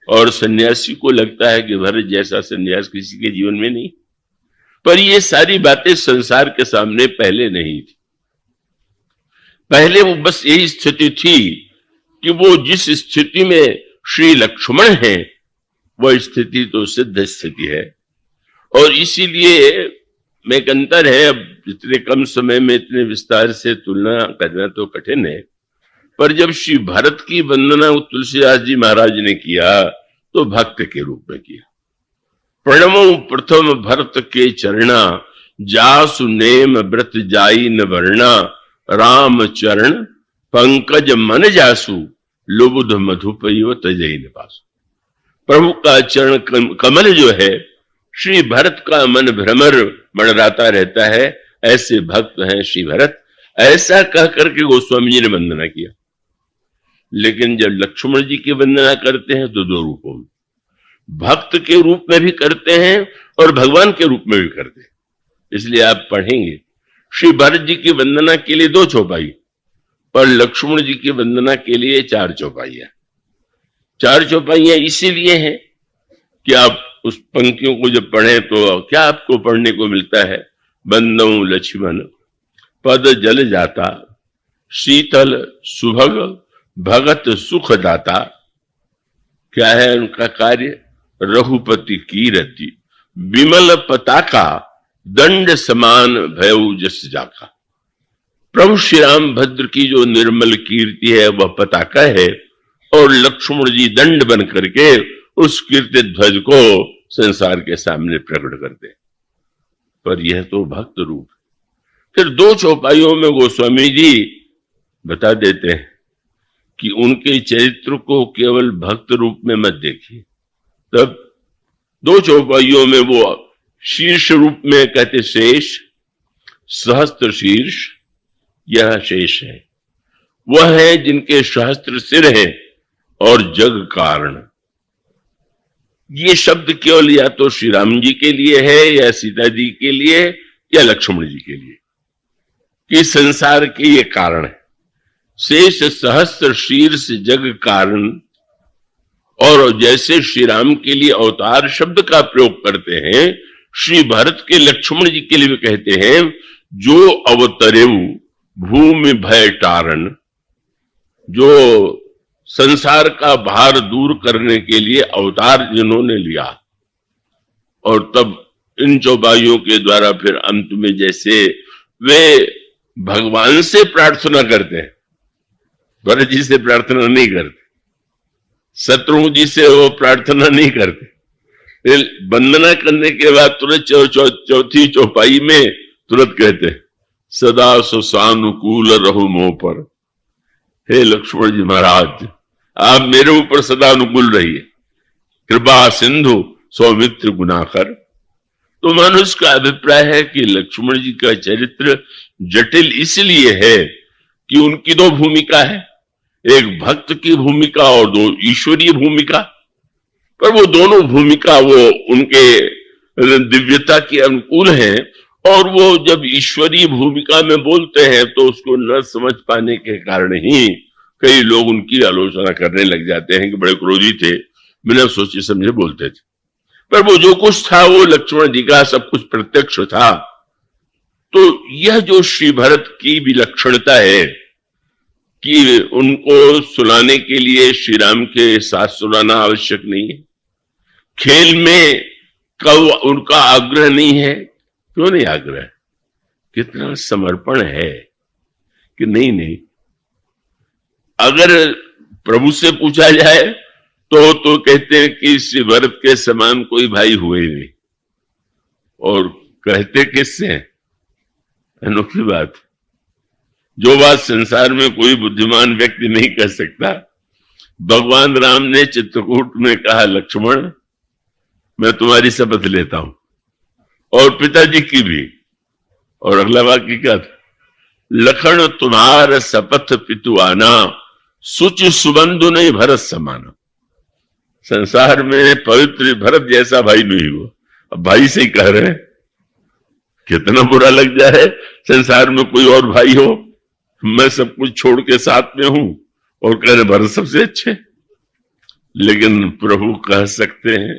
और सन्यासी को लगता है कि भरत जैसा सन्यास किसी के जीवन में नहीं। पर ये सारी बातें संसार के सामने पहले नहीं थी। पहले वो बस यही स्थिति थी कि वो जिस स्थिति में श्री लक्ष्मण हैं वह स्थिति तो सिद्ध स्थिति है, और इसीलिए में एक अंतर है। अब इतने कम समय में इतने विस्तार से तुलना करना तो कठिन है, पर जब श्री भरत की वंदना तुलसीदास जी महाराज ने किया तो भक्त के रूप में किया। प्रणमो प्रथम भरत के चरणा, जासु नेम व्रत जाई न वर्णा, राम चरण पंकज मन जासु, लुबुध मधुपयो तजई न पासु। प्रभु का चरण कमल जो है, श्री भरत का मन भ्रमर मंडराता रहता है, ऐसे भक्त हैं श्री भरत। ऐसा कह करके गोस्वामी जी ने वंदना किया। लेकिन जब लक्ष्मण जी की वंदना करते हैं तो दो रूपों में, भक्त के रूप में भी करते हैं और भगवान के रूप में भी करते हैं। इसलिए आप पढ़ेंगे श्री भरत जी की वंदना के लिए 2 चौपाई, पर लक्ष्मण जी की वंदना के लिए 4 चौपाइयां। 4 चौपाइयां इसीलिए हैं कि आप उस पंक्तियों को जब पढ़ें तो क्या आपको पढ़ने को मिलता है। बंदौ लक्ष्मण पद जल जाता, शीतल सुभग भगत सुख दाता। क्या है उनका कार्य? रघुपति कीरति विमल पताका, दंड समान भयउ जस जाका। प्रभु श्री राम भद्र की जो निर्मल कीर्ति है वह पताका है, और लक्ष्मण जी दंड बन करके उस कीर्ति ध्वज को संसार के सामने प्रकट करते। पर यह तो भक्त रूप। फिर 2 चौपाइयों में गोस्वामी जी बता देते हैं कि उनके चरित्र को केवल भक्त रूप में मत देखिए। तब 2 चौपाइयों में वो शीर्ष रूप में कहते शेष, सहस्त्र शीर्ष, यह शेष है, वह है जिनके सहस्त्र सिर हैं और जग कारण। ये शब्द केवल या तो श्री राम जी के लिए है, या सीता जी के लिए, या लक्ष्मण जी के लिए, कि संसार के ये कारण है। शेष सहस्त्र शीर्ष जग कारण। और जैसे श्री राम के लिए अवतार शब्द का प्रयोग करते हैं, श्री भरत के लक्ष्मण जी के लिए भी कहते हैं, जो अवतरेऊ भूमि भय टारण, जो संसार का भार दूर करने के लिए अवतार जिन्होंने लिया। और तब इन चौपाइयों के द्वारा फिर अंत में जैसे वे भगवान से प्रार्थना करते हैं, भरत जी से प्रार्थना नहीं करते, शत्रुघ्न जी से वो प्रार्थना नहीं करते। वंदना करने के बाद तुरंत चौथी चौपाई में तुरंत कहते, सदा सुसानुकूल रहो मोह पर। हे लक्ष्मण जी महाराज, आप मेरे ऊपर सदा अनुकूल रहिए, कृपा सिंधु सौमित्र गुनाकर। तो मनुष्य का अभिप्राय है कि लक्ष्मण जी का चरित्र जटिल इसलिए है कि उनकी 2 भूमिका है, एक भक्त की भूमिका और 2 ईश्वरीय भूमिका। पर वो दोनों भूमिका वो उनके दिव्यता के अनुकूल हैं, और वो जब ईश्वरीय भूमिका में बोलते हैं तो उसको न समझ पाने के कारण ही कई लोग उनकी आलोचना करने लग जाते हैं कि बड़े क्रोधी थे, बिना सोचे समझे बोलते थे। पर वो जो कुछ था वो लक्ष्मण जी का सब कुछ प्रत्यक्ष था। तो यह जो श्री भरत की विलक्षणता है कि उनको सुनाने के लिए श्री राम के साथ सुनाना आवश्यक नहीं है, खेल में कब उनका आग्रह नहीं है। क्यों नहीं आग्रह? कितना समर्पण है कि नहीं। अगर प्रभु से पूछा जाए तो कहते हैं कि श्री भरत के समान कोई भाई हुए ही नहीं, और कहते किससे? अनोखी बात, जो बात संसार में कोई बुद्धिमान व्यक्ति नहीं कह सकता, भगवान राम ने चित्रकूट में कहा, लक्ष्मण मैं तुम्हारी शपथ लेता हूं, और पिताजी की भी, और अगला वाक्य क्या था? लखन तुम्हार सपथ पितु आना, सुच सुबंधु नहीं भरत समाना। संसार में पवित्र भरत जैसा भाई नहीं हुआ। अब भाई से ही कह रहे हैं, कितना बुरा लग जाए संसार में कोई और भाई हो, मैं सब कुछ छोड़ के साथ में हूं और कह रहे भरत सबसे अच्छे। लेकिन प्रभु कह सकते हैं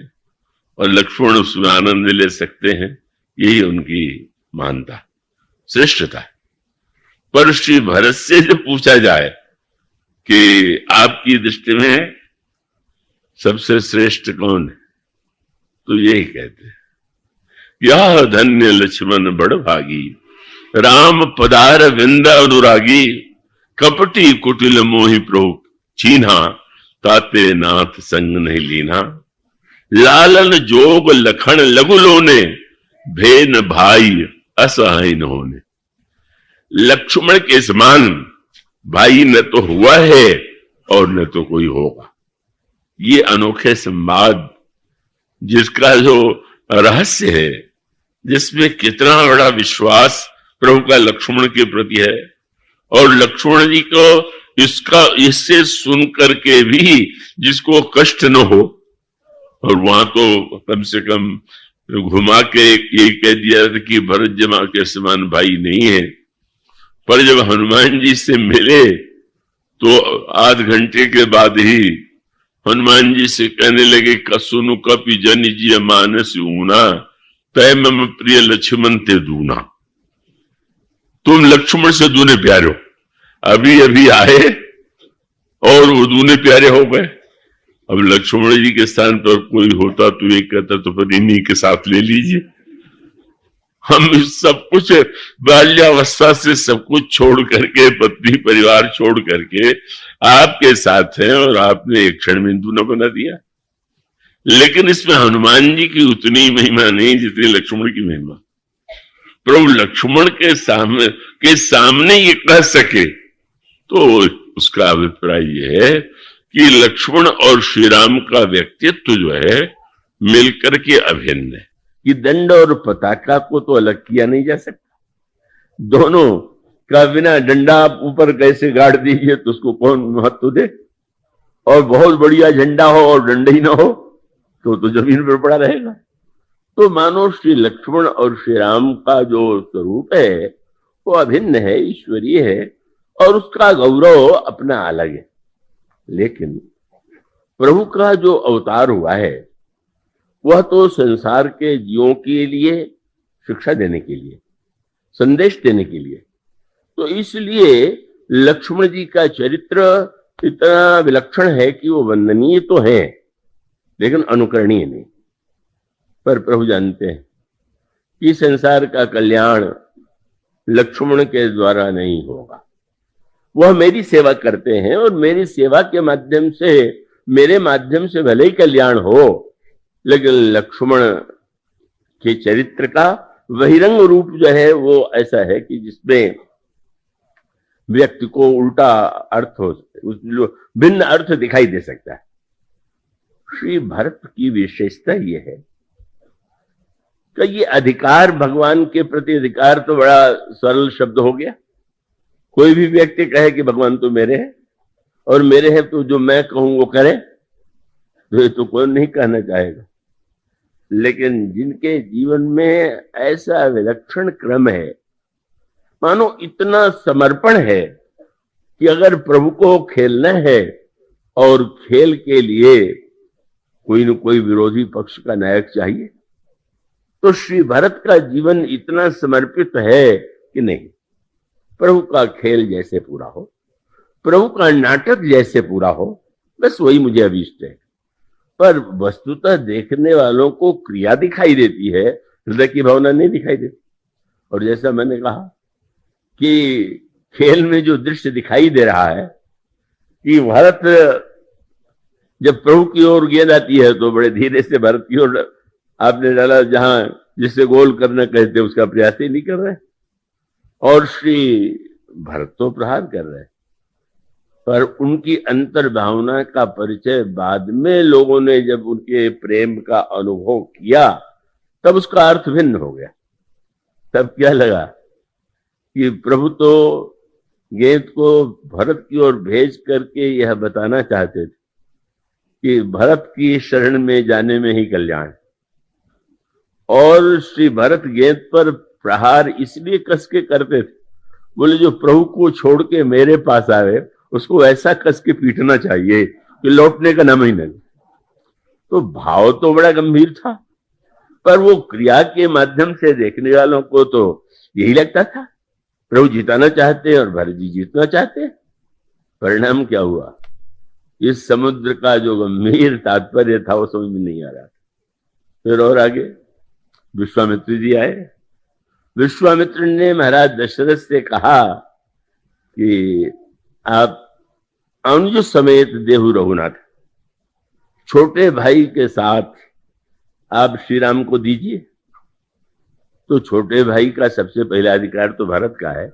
और लक्ष्मण उसमें आनंद ले सकते हैं, यही उनकी मानता, श्रेष्ठता है। पर श्री भरत से जब पूछा जाए कि आपकी दृष्टि में सबसे श्रेष्ठ कौन है, तो यही कहते हैं, यह धन्य लक्ष्मण बड़ भागी, राम पदार विंद अनुरागी, कपटी कुटिल मोहि प्रभु चीन्हा, ताते नाथ संग नहीं लीना, लालन जोग लखन लघु लोने, भेन भाई असहाय होने। लक्ष्मण के समान भाई न तो हुआ है और न तो कोई होगा। ये अनोखे संवाद, जिसका जो रहस्य है, जिसमें कितना बड़ा विश्वास प्रभु का लक्ष्मण के प्रति है, और लक्ष्मण जी को इससे सुन करके भी जिसको कष्ट न हो, और वहां तो कम से कम घुमा के ये कह दिया था कि भरत जमा के समान भाई नहीं है। पर जब हनुमान जी से मिले तो आध घंटे के बाद ही हनुमान जी से कहने लगे, कसुनु कपि जन जी मानस ऊना, तय मम प्रिय लक्ष्मण ते दूना। तुम लक्ष्मण से दूने प्यारे हो, अभी अभी आए और वो दूने प्यारे हो गए। अब लक्ष्मण जी के स्थान पर कोई होता तो ये कहता तो फिर इन्हीं के साथ ले लीजिए। हम सब कुछ बाल्यावस्था से सब कुछ छोड़ करके, पत्नी परिवार छोड़ करके आपके साथ हैं, और आपने एक क्षण में दूना बना दिया। लेकिन इसमें हनुमान जी की उतनी महिमा नहीं जितनी लक्ष्मण की महिमा। प्रभु लक्ष्मण के सामने ये कह सके तो उसका अभिप्राय यह है कि लक्ष्मण और श्री राम का व्यक्तित्व जो है मिलकर के अभिन्न है, कि दंड और पताका को तो अलग किया नहीं जा सकता। दोनों का बिना डंडा आप ऊपर कैसे गाड़ दीजिए तो उसको कौन महत्व दे, और बहुत बढ़िया झंडा हो और डंडा ही ना हो तो जमीन पर पड़ा रहेगा। तो मानो श्री लक्ष्मण और श्री राम का जो स्वरूप है वो अभिन्न है, ईश्वरीय है, और उसका गौरव अपना अलग है। लेकिन प्रभु का जो अवतार हुआ है वह तो संसार के जीवों के लिए शिक्षा देने के लिए, संदेश देने के लिए। तो इसलिए लक्ष्मण जी का चरित्र इतना विलक्षण है कि वो वंदनीय तो है लेकिन अनुकरणीय नहीं। पर प्रभु जानते हैं कि संसार का कल्याण लक्ष्मण के द्वारा नहीं होगा। वह मेरी सेवा करते हैं और मेरी सेवा के माध्यम से, मेरे माध्यम से भले ही कल्याण हो, लेकिन लक्ष्मण के चरित्र का बहिरंग रूप जो है वो ऐसा है कि जिसमें व्यक्ति को उल्टा अर्थ हो, भिन्न अर्थ दिखाई दे सकता है। श्री भरत की विशेषता यह है कि ये अधिकार, भगवान के प्रति अधिकार तो बड़ा सरल शब्द हो गया। कोई भी व्यक्ति कहे कि भगवान तो मेरे हैं और मेरे हैं तो जो मैं कहूं वो करे, तो ये तो कोई नहीं कहना चाहेगा। लेकिन जिनके जीवन में ऐसा विलक्षण क्रम है, मानो इतना समर्पण है कि अगर प्रभु को खेलना है और खेल के लिए कोई न कोई विरोधी पक्ष का नायक चाहिए, तो श्री भरत का जीवन इतना समर्पित है कि नहीं, प्रभु का खेल जैसे पूरा हो, प्रभु का नाटक जैसे पूरा हो, बस वही मुझे अभीष्ट है। पर वस्तुतः देखने वालों को क्रिया दिखाई देती है, हृदय की भावना नहीं दिखाई देती। और जैसा मैंने कहा कि खेल में जो दृश्य दिखाई दे रहा है कि भरत जब प्रभु की ओर गेंद आती है तो बड़े धीरे से भरत की ओर आपने डाला, जहां जिससे गोल करना कहते उसका प्रयास ही नहीं कर रहे, और श्री भरत तो प्रहार कर रहे। पर उनकी अंतर भावना का परिचय बाद में लोगों ने जब उनके प्रेम का अनुभव किया तब उसका अर्थ भिन्न हो गया। तब क्या लगा कि प्रभु तो गेंद को भरत की ओर भेज करके यह बताना चाहते थे कि भरत की शरण में जाने में ही कल्याण। और श्री भरत गेंद पर प्रहार इसलिए कस के करते थे, बोले जो प्रभु को छोड़ के मेरे पास आवे उसको ऐसा कस के पीटना चाहिए कि लौटने का नाम ही नहीं। तो भाव तो बड़ा गंभीर था, पर वो क्रिया के माध्यम से देखने वालों को तो यही लगता था प्रभु जिताना चाहते हैं और भरत जी जीतना चाहते हैं। परिणाम क्या हुआ, इस समुद्र का जो गंभीर तात्पर्य था वो समझ में नहीं आ रहा। फिर और आगे विश्वामित्र जी आए। विश्वामित्र ने महाराज दशरथ से कहा कि आप अनुज समेत देहु रघुनाथ, छोटे भाई के साथ आप श्री राम को दीजिए। तो छोटे भाई का सबसे पहला अधिकार तो भरत का है।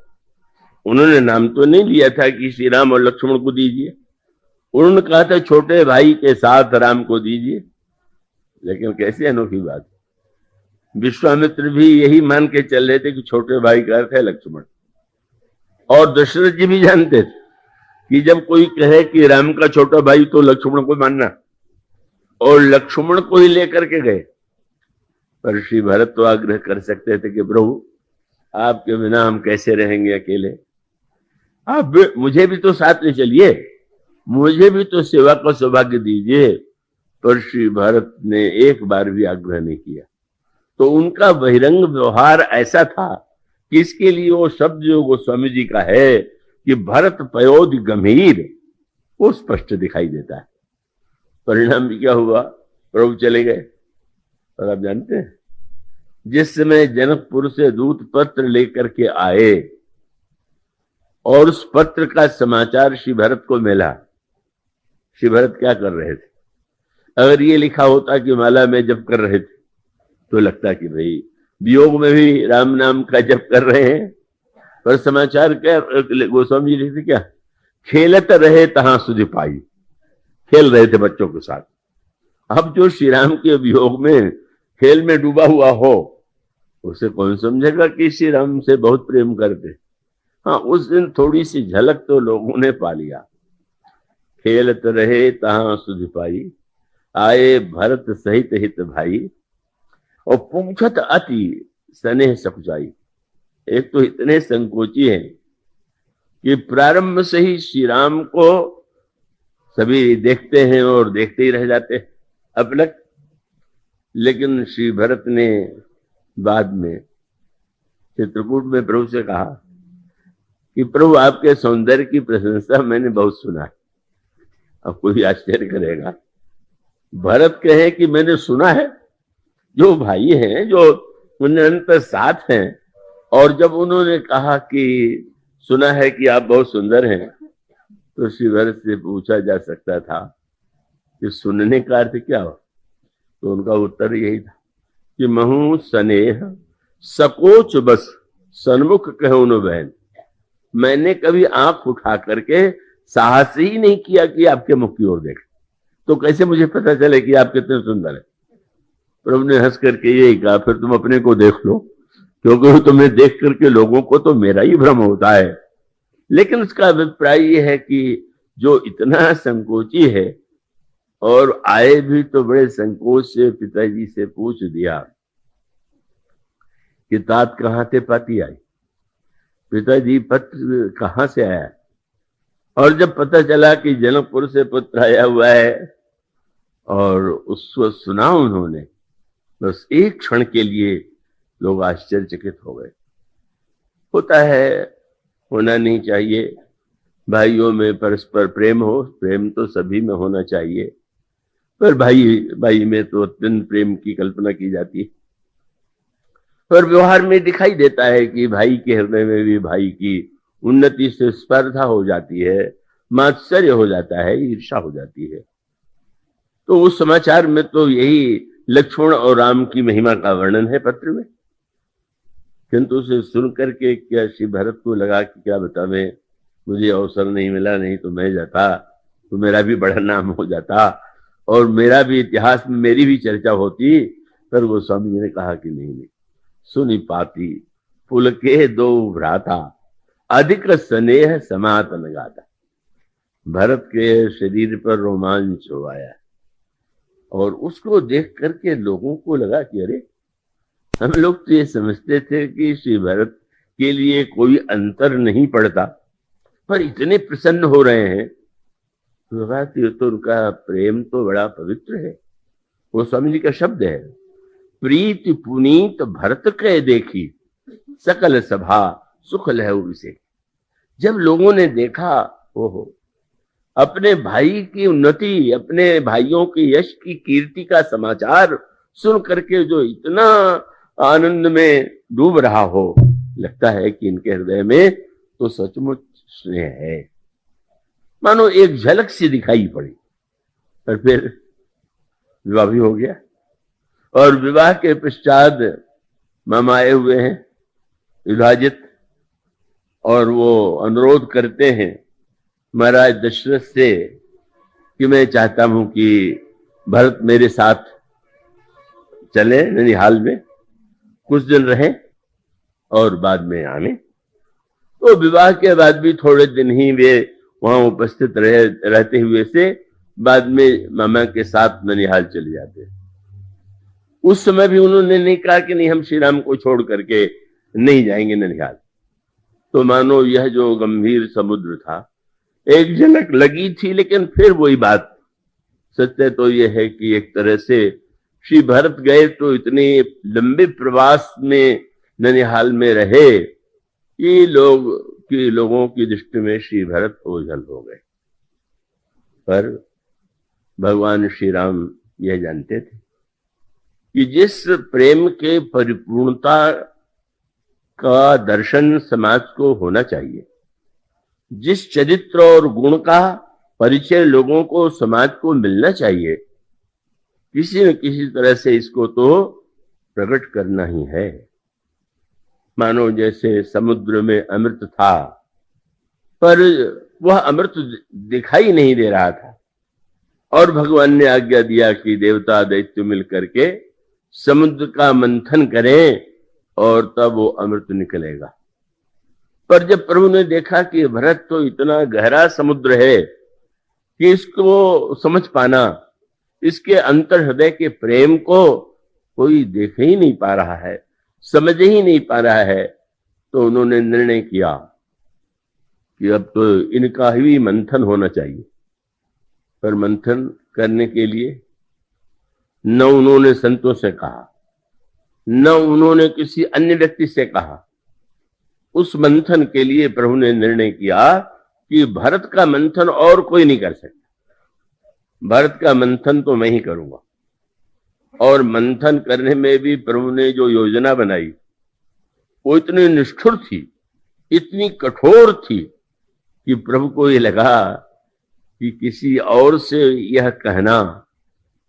उन्होंने नाम तो नहीं लिया था कि श्री राम और लक्ष्मण को दीजिए, उन्होंने कहा था छोटे भाई के साथ राम को दीजिए। लेकिन कैसे अनोखी बात, विश्वामित्र भी यही मान के चल रहे थे कि छोटे भाई का अर्थ है लक्ष्मण। और दशरथ जी भी जानते थे कि जब कोई कहे कि राम का छोटा भाई तो लक्ष्मण को मानना, और लक्ष्मण को ही लेकर के गए। पर श्री भरत तो आग्रह कर सकते थे कि प्रभु आपके बिना हम कैसे रहेंगे अकेले, आप मुझे भी तो साथ ले चलिए, मुझे भी तो सेवा का सौभाग्य दीजिए। पर श्री भरत ने एक बार भी आग्रह नहीं किया। तो उनका बहिरंग व्यवहार ऐसा था कि इसके लिए वो शब्द जो गोस्वामी जी का है कि भरत पयोधि गंभीर, वो स्पष्ट दिखाई देता है। परिणाम भी क्या हुआ, प्रभु चले गए। और आप जानते हैं जिस समय जनकपुर से दूत पत्र लेकर के आए और उस पत्र का समाचार श्री भरत को मिला, श्री भरत क्या कर रहे थे? अगर ये लिखा होता कि माला में जप कर रहे थे तो लगता कि भाई वियोग में भी राम नाम का जप कर रहे हैं। पर समाचार क्या गोस्वामी जी लिखते, क्या खेलत रहे तहां सुधि पाई, खेल रहे थे बच्चों के साथ। अब जो श्री राम के वियोग में खेल में डूबा हुआ हो उसे कौन समझेगा कि श्री राम से बहुत प्रेम करते। हाँ, उस दिन थोड़ी सी झलक तो लोगों ने पा लिया। खेलत रहे तहां सुधि पाई, आए भरत सहित हित भाई, और पूछत अति स्नेह सकुचाई। एक तो इतने संकोची हैं कि प्रारंभ से ही श्री राम को सभी देखते हैं और देखते ही रह जाते हैं अपलक। लेकिन श्री भरत ने बाद में चित्रकूट में प्रभु से कहा कि प्रभु आपके सौंदर्य की प्रशंसा मैंने बहुत सुना है। अब कोई आश्चर्य करेगा, भरत कहे कि मैंने सुना है। जो भाई हैं, जो निरंतर साथ हैं, और जब उन्होंने कहा कि सुना है कि आप बहुत सुंदर हैं, तो श्री भरत से पूछा जा सकता था कि सुनने का अर्थ क्या हो। तो उनका उत्तर यही था कि महू स्नेह सकोच बस सन्मुख कहो न बहन। मैंने कभी आंख उठा करके साहस ही नहीं किया कि आपके मुख की ओर देख, तो कैसे मुझे पता चले कि आप कितने सुंदर है। प्रभु ने हंस करके यही कहा, फिर तुम अपने को देख लो, क्योंकि तुम्हें देख करके लोगों को तो मेरा ही भ्रम होता है। लेकिन उसका अभिप्राय यह है कि जो इतना संकोची है और आए भी तो बड़े संकोच से पिताजी से पूछ दिया कि तात कहां से पाती आई, पिताजी पत्र कहां से आया। और जब पता चला कि जनकपुर से पत्र आया हुआ है और उसको सुना उन्होंने, बस एक क्षण के लिए लोग आश्चर्यचकित हो गए। होता है, होना नहीं चाहिए, भाइयों में परस्पर प्रेम हो, प्रेम तो सभी में होना चाहिए, पर भाई भाई में तो अत्यंत प्रेम की कल्पना की जाती है। पर व्यवहार में दिखाई देता है कि भाई के हृदय में भी भाई की उन्नति से स्पर्धा हो जाती है, मात्सर्य हो जाता है, ईर्ष्या हो जाती है। तो उस समाचार में तो यही लक्ष्मण और राम की महिमा का वर्णन है पत्र में। किंतु उसे सुन करके क्या श्री भरत को लगा कि क्या बतावे, मुझे अवसर नहीं मिला, नहीं तो मैं जाता तो मेरा भी बड़ा नाम हो जाता और मेरा भी इतिहास में मेरी भी चर्चा होती। पर गोस्वामी जी ने कहा कि नहीं, सुनी पाती पुलके दो भ्राता, अधिक स्नेह सनातन गाता। भरत के शरीर पर रोमांच हो आया और उसको देख करके लोगों को लगा कि अरे, हम लोग तो ये समझते थे कि श्री भरत के लिए कोई अंतर नहीं पड़ता, पर इतने प्रसन्न हो रहे हैं। तो उनका प्रेम तो बड़ा पवित्र है। वो स्वामी जी का शब्द है, प्रीति पुनीत भरत के देखी, सकल सभा सुख लहु विसे। जब लोगों ने देखा, ओहो, अपने भाई की उन्नति, अपने भाइयों के यश की कीर्ति का समाचार सुन करके जो इतना आनंद में डूब रहा हो, लगता है कि इनके हृदय में तो सचमुच स्नेह है। मानो एक झलक सी दिखाई पड़ी और फिर विवाह भी हो गया। और विवाह के पश्चात मामा आए हुए हैं विभाजित, और वो अनुरोध करते हैं महाराज दशरथ से कि मैं चाहता हूं कि भरत मेरे साथ चले ननिहाल में, कुछ दिन रहें और बाद में आने। तो विवाह के बाद भी थोड़े दिन ही वे वहां उपस्थित रहते हुए से बाद में मामा के साथ ननिहाल चले जाते। उस समय भी उन्होंने नहीं कहा कि नहीं, हम श्री राम को छोड़ करके नहीं जाएंगे ननिहाल। तो मानो यह जो गंभीर समुद्र था, एक झलक लगी थी, लेकिन फिर वही बात। सत्य तो यह है कि एक तरह से श्री भरत गए तो इतने लंबे प्रवास में ननिहाल में रहे कि लोगों की दृष्टि में श्री भरत ओझल हो गए। पर भगवान श्री राम यह जानते थे कि जिस प्रेम के परिपूर्णता का दर्शन समाज को होना चाहिए, जिस चरित्र और गुण का परिचय लोगों को समाज को मिलना चाहिए, किसी न किसी तरह से इसको तो प्रकट करना ही है। मानो जैसे समुद्र में अमृत था, पर वह अमृत दिखाई नहीं दे रहा था, और भगवान ने आज्ञा दिया कि देवता दैत्य मिलकर के समुद्र का मंथन करें और तब वो अमृत निकलेगा। पर जब प्रभु ने देखा कि भरत तो इतना गहरा समुद्र है कि इसको समझ पाना, इसके अंतर हृदय के प्रेम को कोई देख ही नहीं पा रहा है, समझ ही नहीं पा रहा है, तो उन्होंने निर्णय किया कि अब तो इनका ही मंथन होना चाहिए। पर मंथन करने के लिए न उन्होंने संतों से कहा, न उन्होंने किसी अन्य व्यक्ति से कहा। उस मंथन के लिए प्रभु ने निर्णय किया कि भरत का मंथन और कोई नहीं कर सकता, भरत का मंथन तो मैं ही करूंगा। और मंथन करने में भी प्रभु ने जो योजना बनाई वो इतनी निष्ठुर थी, इतनी कठोर थी कि प्रभु को ये लगा कि किसी और से यह कहना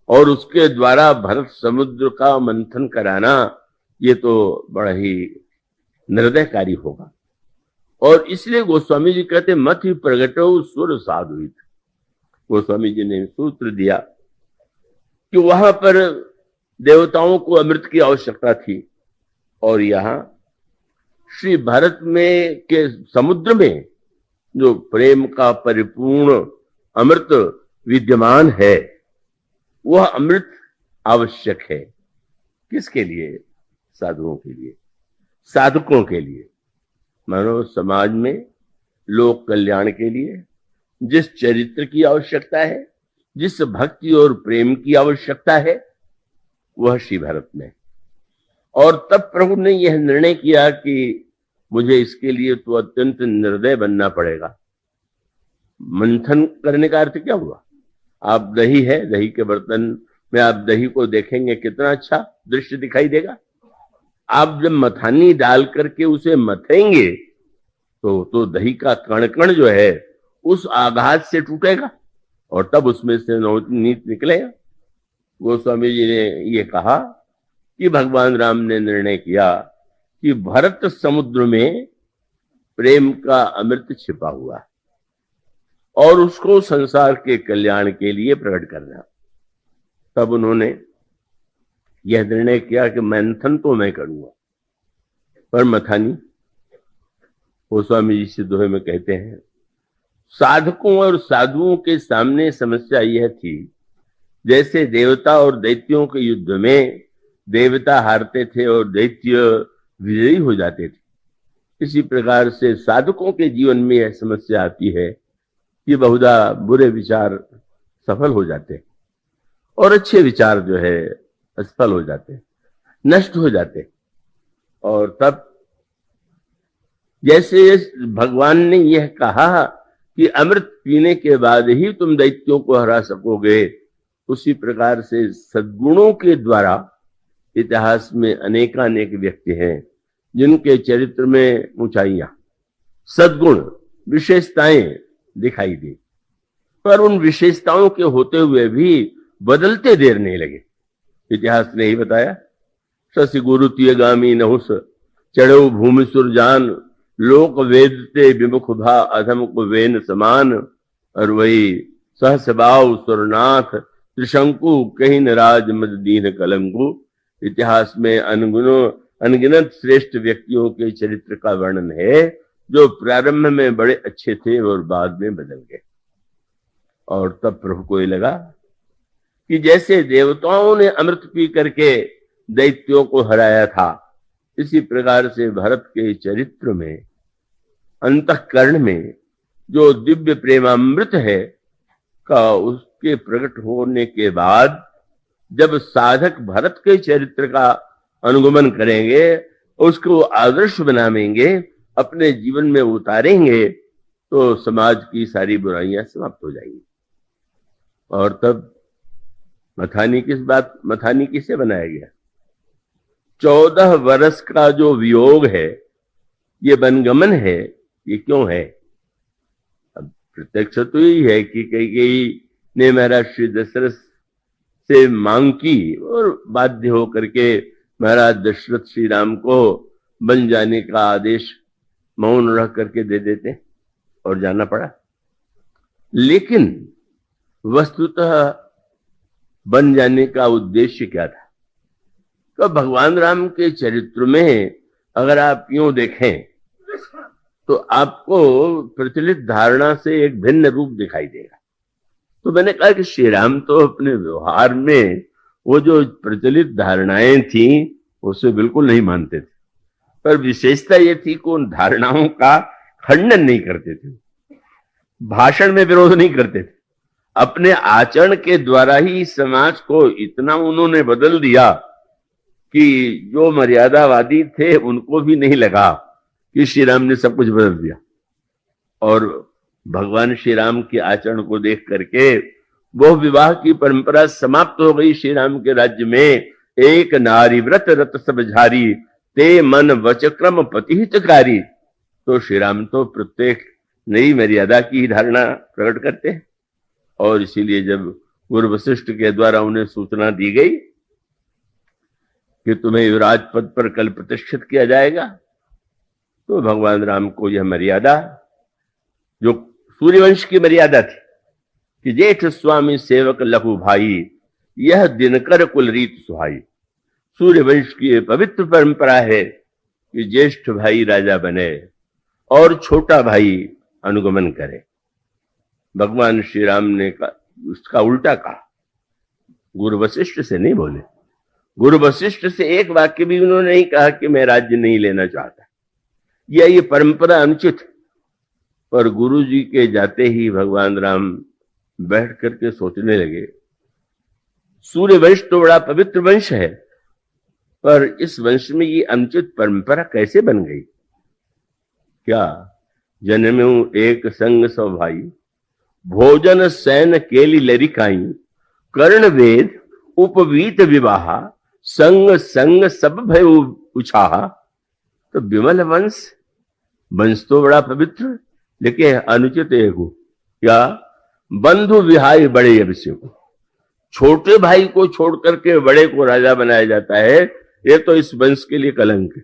और उसके द्वारा भरत समुद्र का मंथन कराना, ये तो बड़ा ही निर्दयकारी होगा। और इसलिए गोस्वामी जी कहते मत ही प्रगटो सुर साधुत। गोस्वामी जी ने सूत्र दिया कि वहां पर देवताओं को अमृत की आवश्यकता थी, और यहां श्री भरत में के समुद्र में जो प्रेम का परिपूर्ण अमृत विद्यमान है, वह अमृत आवश्यक है। किसके लिए? साधुओं के लिए, साधकों के लिए। मानो समाज में लोक कल्याण के लिए जिस चरित्र की आवश्यकता है, जिस भक्ति और प्रेम की आवश्यकता है, वह श्री भरत में। और तब प्रभु ने यह निर्णय किया कि मुझे इसके लिए तो अत्यंत निर्दय बनना पड़ेगा। मंथन करने का अर्थ क्या हुआ? आप दही है, दही के बर्तन में आप दही को देखेंगे, कितना अच्छा दृश्य दिखाई देगा। आप जब मथानी डाल करके उसे मथेंगे तो दही का कण कण जो है उस आघात से टूटेगा और तब उसमें से नवनीत निकलेगा। गोस्वामी जी ने ये कहा कि भगवान राम ने निर्णय किया कि भरत समुद्र में प्रेम का अमृत छिपा हुआ है और उसको संसार के कल्याण के लिए प्रकट करना। तब उन्होंने यह निर्णय किया कि मंथन तो मैं करूंगा, पर मथानी गोस्वामी जी से दोहे में कहते हैं, साधकों और साधुओं के सामने समस्या यह थी, जैसे देवता और दैत्यों के युद्ध में देवता हारते थे और दैत्य विजयी हो जाते थे, इसी प्रकार से साधकों के जीवन में यह समस्या आती है कि बहुधा बुरे विचार सफल हो जाते हैं और अच्छे विचार जो है असफल हो जाते हैं, नष्ट हो जाते हैं। और तब जैसे भगवान ने यह कहा कि अमृत पीने के बाद ही तुम दैत्यों को हरा सकोगे, उसी प्रकार से सद्गुणों के द्वारा इतिहास में अनेकानेक व्यक्ति हैं जिनके चरित्र में ऊंचाइयां, सद्गुण, विशेषताएं दिखाई दी, पर उन विशेषताओं के होते हुए भी बदलते देर नहीं लगे। इतिहास ने ही बताया, शशि गुरु तियगामी नहुस चढ़ो भूमि सुरजान, लोक वेदते विमुख भा अधम को वेन समान, और वही सहसबाव सुरनाथ त्रिशंकु कहीं नराज मद दीन कलंकु। इतिहास में अनगिनत श्रेष्ठ व्यक्तियों के चरित्र का वर्णन है जो प्रारंभ में बड़े अच्छे थे और बाद में बदल गए। और तब प्रभु को ये लगा कि जैसे देवताओं ने अमृत पी करके दैत्यों को हराया था, इसी प्रकार से भरत के चरित्र में, अंतःकरण में जो दिव्य प्रेमामृत है का उसके प्रकट होने के बाद जब साधक भरत के चरित्र का अनुगमन करेंगे, उसको आदर्श बनाएंगे, अपने जीवन में उतारेंगे, तो समाज की सारी बुराइयां समाप्त हो जाएंगी। और तब मथानी किसे बनाया गया? 14 वर्ष का जो वियोग है, ये वनगमन है, ये क्यों है? अब प्रत्यक्ष तो यही है कि कैकेयी ने महाराज श्री दशरथ से मांग की और बाध्य होकर के महाराज दशरथ श्री राम को बन जाने का आदेश मौन रह करके दे देते और जाना पड़ा। लेकिन वस्तुतः बन जाने का उद्देश्य क्या था? तो भगवान राम के चरित्र में अगर आप यूं देखें तो आपको प्रचलित धारणा से एक भिन्न रूप दिखाई देगा। तो मैंने कहा कि श्री राम तो अपने व्यवहार में वो जो प्रचलित धारणाएं थी उसे बिल्कुल नहीं मानते थे, पर विशेषता ये थी कि उन धारणाओं का खंडन नहीं करते थे, भाषण में विरोध नहीं करते थे, अपने आचरण के द्वारा ही समाज को इतना उन्होंने बदल दिया कि जो मर्यादावादी थे उनको भी नहीं लगा कि श्री राम ने सब कुछ बदल दिया। और भगवान श्री राम के आचरण को देख करके वो विवाह की परंपरा समाप्त हो गई श्री राम के राज्य में। एक नारी व्रत रत सब झारी, ते मन वच क्रम पतिहितकारी। तो श्री राम तो प्रत्येक नई मर्यादा की धारणा प्रकट करते हैं, और इसीलिए जब गुरु वशिष्ठ के द्वारा उन्हें सूचना दी गई कि तुम्हें युवराज पद पर कल प्रतिष्ठित किया जाएगा, तो भगवान राम को यह मर्यादा, जो सूर्यवंश की मर्यादा थी कि जेठ स्वामी सेवक लघु भाई, यह दिनकर कुल रीत सुहाई। सूर्यवंश की पवित्र परंपरा है कि ज्येष्ठ भाई राजा बने और छोटा भाई अनुगमन करे। भगवान श्री राम ने उसका उल्टा कहा, गुरु वशिष्ठ से नहीं बोले। गुरु वशिष्ठ से एक वाक्य भी उन्होंने नहीं कहा कि मैं राज्य नहीं लेना चाहता, या ये परंपरा अनुचित। पर गुरु जी के जाते ही भगवान राम बैठ करके सोचने लगे, सूर्य वंश तो बड़ा पवित्र वंश है, पर इस वंश में ये अनुचित परंपरा कैसे बन गई? क्या जन्म्यू एक संग सौ भाई, भोजन सैन केली लरिकाई, कर्ण वेद उपवीत विवाह, संग संग सब भय उछाहा। तो विमल वंश तो बड़ा पवित्र, लेकिन अनुचित एगो, या बंधु विहाय बड़े अभिषेक, छोटे भाई को छोड़ करके बड़े को राजा बनाया जाता है, ये तो इस वंश के लिए कलंक है।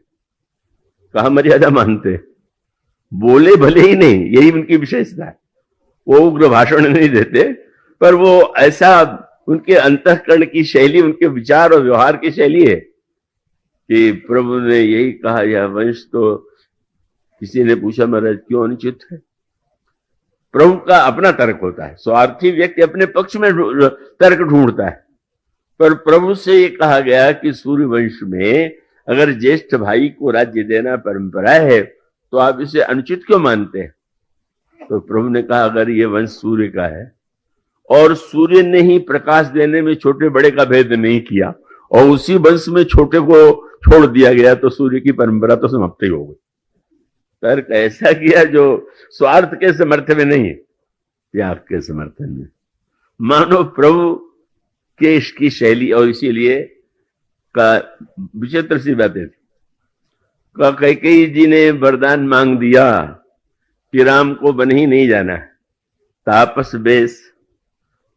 कहा मर्यादा मानते, बोले भले ही नहीं, यही उनकी विशेषता है। वो उग्र भाषण नहीं देते, पर वो ऐसा उनके अंतःकरण की शैली, उनके विचार और व्यवहार की शैली है। कि प्रभु ने यही कहा, यह वंश तो, किसी ने पूछा महाराज क्यों अनुचित है? प्रभु का अपना तर्क होता है, स्वार्थी व्यक्ति अपने पक्ष में तर्क ढूंढता है, पर प्रभु से ये कहा गया कि सूर्य वंश में अगर ज्येष्ठ भाई को राज्य देना परंपरा है तो आप इसे अनुचित क्यों मानते हैं? तो प्रभु ने कहा अगर ये वंश सूर्य का है और सूर्य ने ही प्रकाश देने में छोटे बड़े का भेद नहीं किया और उसी वंश में छोटे को छोड़ दिया गया तो सूर्य की परंपरा तो समाप्त ही हो गई। तर्क ऐसा किया जो स्वार्थ के समर्थन में नहीं है, त्याग के समर्थन में। मानो प्रभु के इसकी शैली, और इसीलिए का विचित्र सी बातें थी। कैकेयी जी ने वरदान मांग दिया कि राम को वन ही नहीं जाना है, तापस बेस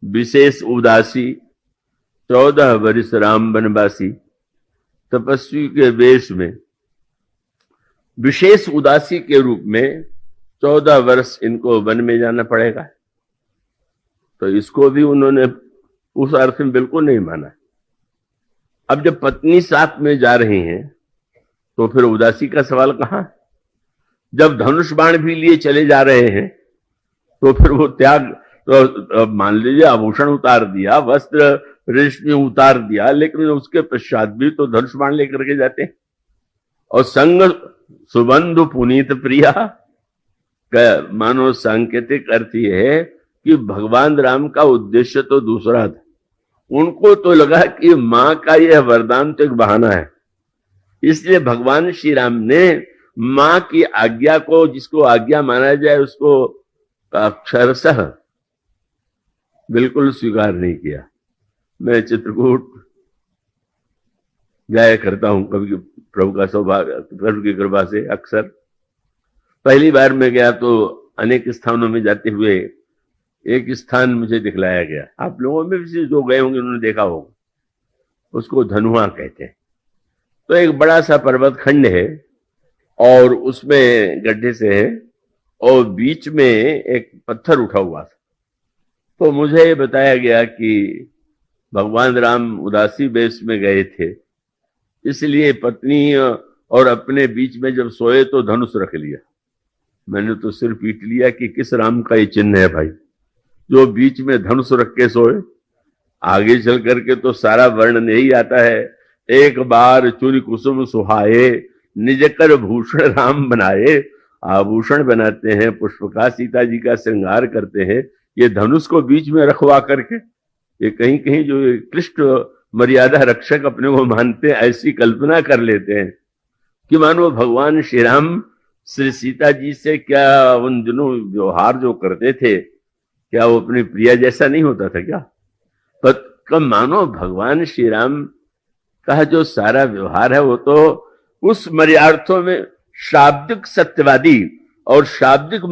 विशेष उदासी 14 वर्ष राम वनवासी। तपस्वी के वेश में विशेष उदासी के रूप में 14 वर्ष इनको वन में जाना पड़ेगा। तो इसको भी उन्होंने उस अर्थ में बिल्कुल नहीं माना। अब जब पत्नी साथ में जा रही हैं तो फिर उदासी का सवाल कहां? जब धनुष बाण भी लिए चले जा रहे हैं तो फिर वो त्याग, तो मान लीजिए आभूषण उतार दिया, वस्त्र रेशमी उतार दिया, लेकिन उसके पश्चात भी तो धनुष बाण लेकर के जाते हैं। और संग सुबंधु पुनीत प्रिया का मानो सांकेतिक अर्थ यह है कि भगवान राम का उद्देश्य तो दूसरा था। उनको तो लगा कि मां का यह वरदान तो एक बहाना है, इसलिए भगवान श्री राम ने मां की आज्ञा को, जिसको आज्ञा माना जाए, उसको अक्षरशः बिल्कुल स्वीकार नहीं किया। मैं चित्रकूट जाया करता हूं कभी, प्रभु का सौभाग्य, प्रभु की कृपा से अक्सर। पहली बार मैं गया तो अनेक स्थानों में जाते हुए एक स्थान मुझे दिखलाया गया, आप लोगों में भी जो गए होंगे उन्होंने देखा होगा, उसको धनुआ कहते हैं। तो एक बड़ा सा पर्वत खंड है और उसमें गड्ढे से है और बीच में एक पत्थर उठा हुआ था। तो मुझे बताया गया कि भगवान राम उदासी वेश में गए थे, इसलिए पत्नी और अपने बीच में जब सोए तो धनुष रख लिया। मैंने तो सिर पीट लिया कि किस राम का ये चिन्ह है भाई, जो बीच में धनुष रख के सोए। आगे चल करके तो सारा वर्णन यही आता है, एक बार चुरी कुसुम सुहाए निज कर भूषण राम बनाए। आभूषण बनाते हैं, पुष्प का, सीता जी का श्रृंगार करते हैं, ये धनुष को बीच में रखवा करके। ये कहीं कहीं जो कृष्ण मर्यादा रक्षक अपने को मानते हैं, ऐसी कल्पना कर लेते हैं कि मानो भगवान श्री राम श्री सीता जी से क्या उन दिनों व्यवहार जो करते थे, क्या वो अपनी प्रिया जैसा नहीं होता था क्या? पर मानो भगवान श्री राम का जो सारा व्यवहार है वो तो उस मर्यादार्थों में शाब्दिक सत्यवादी और शाब्दिक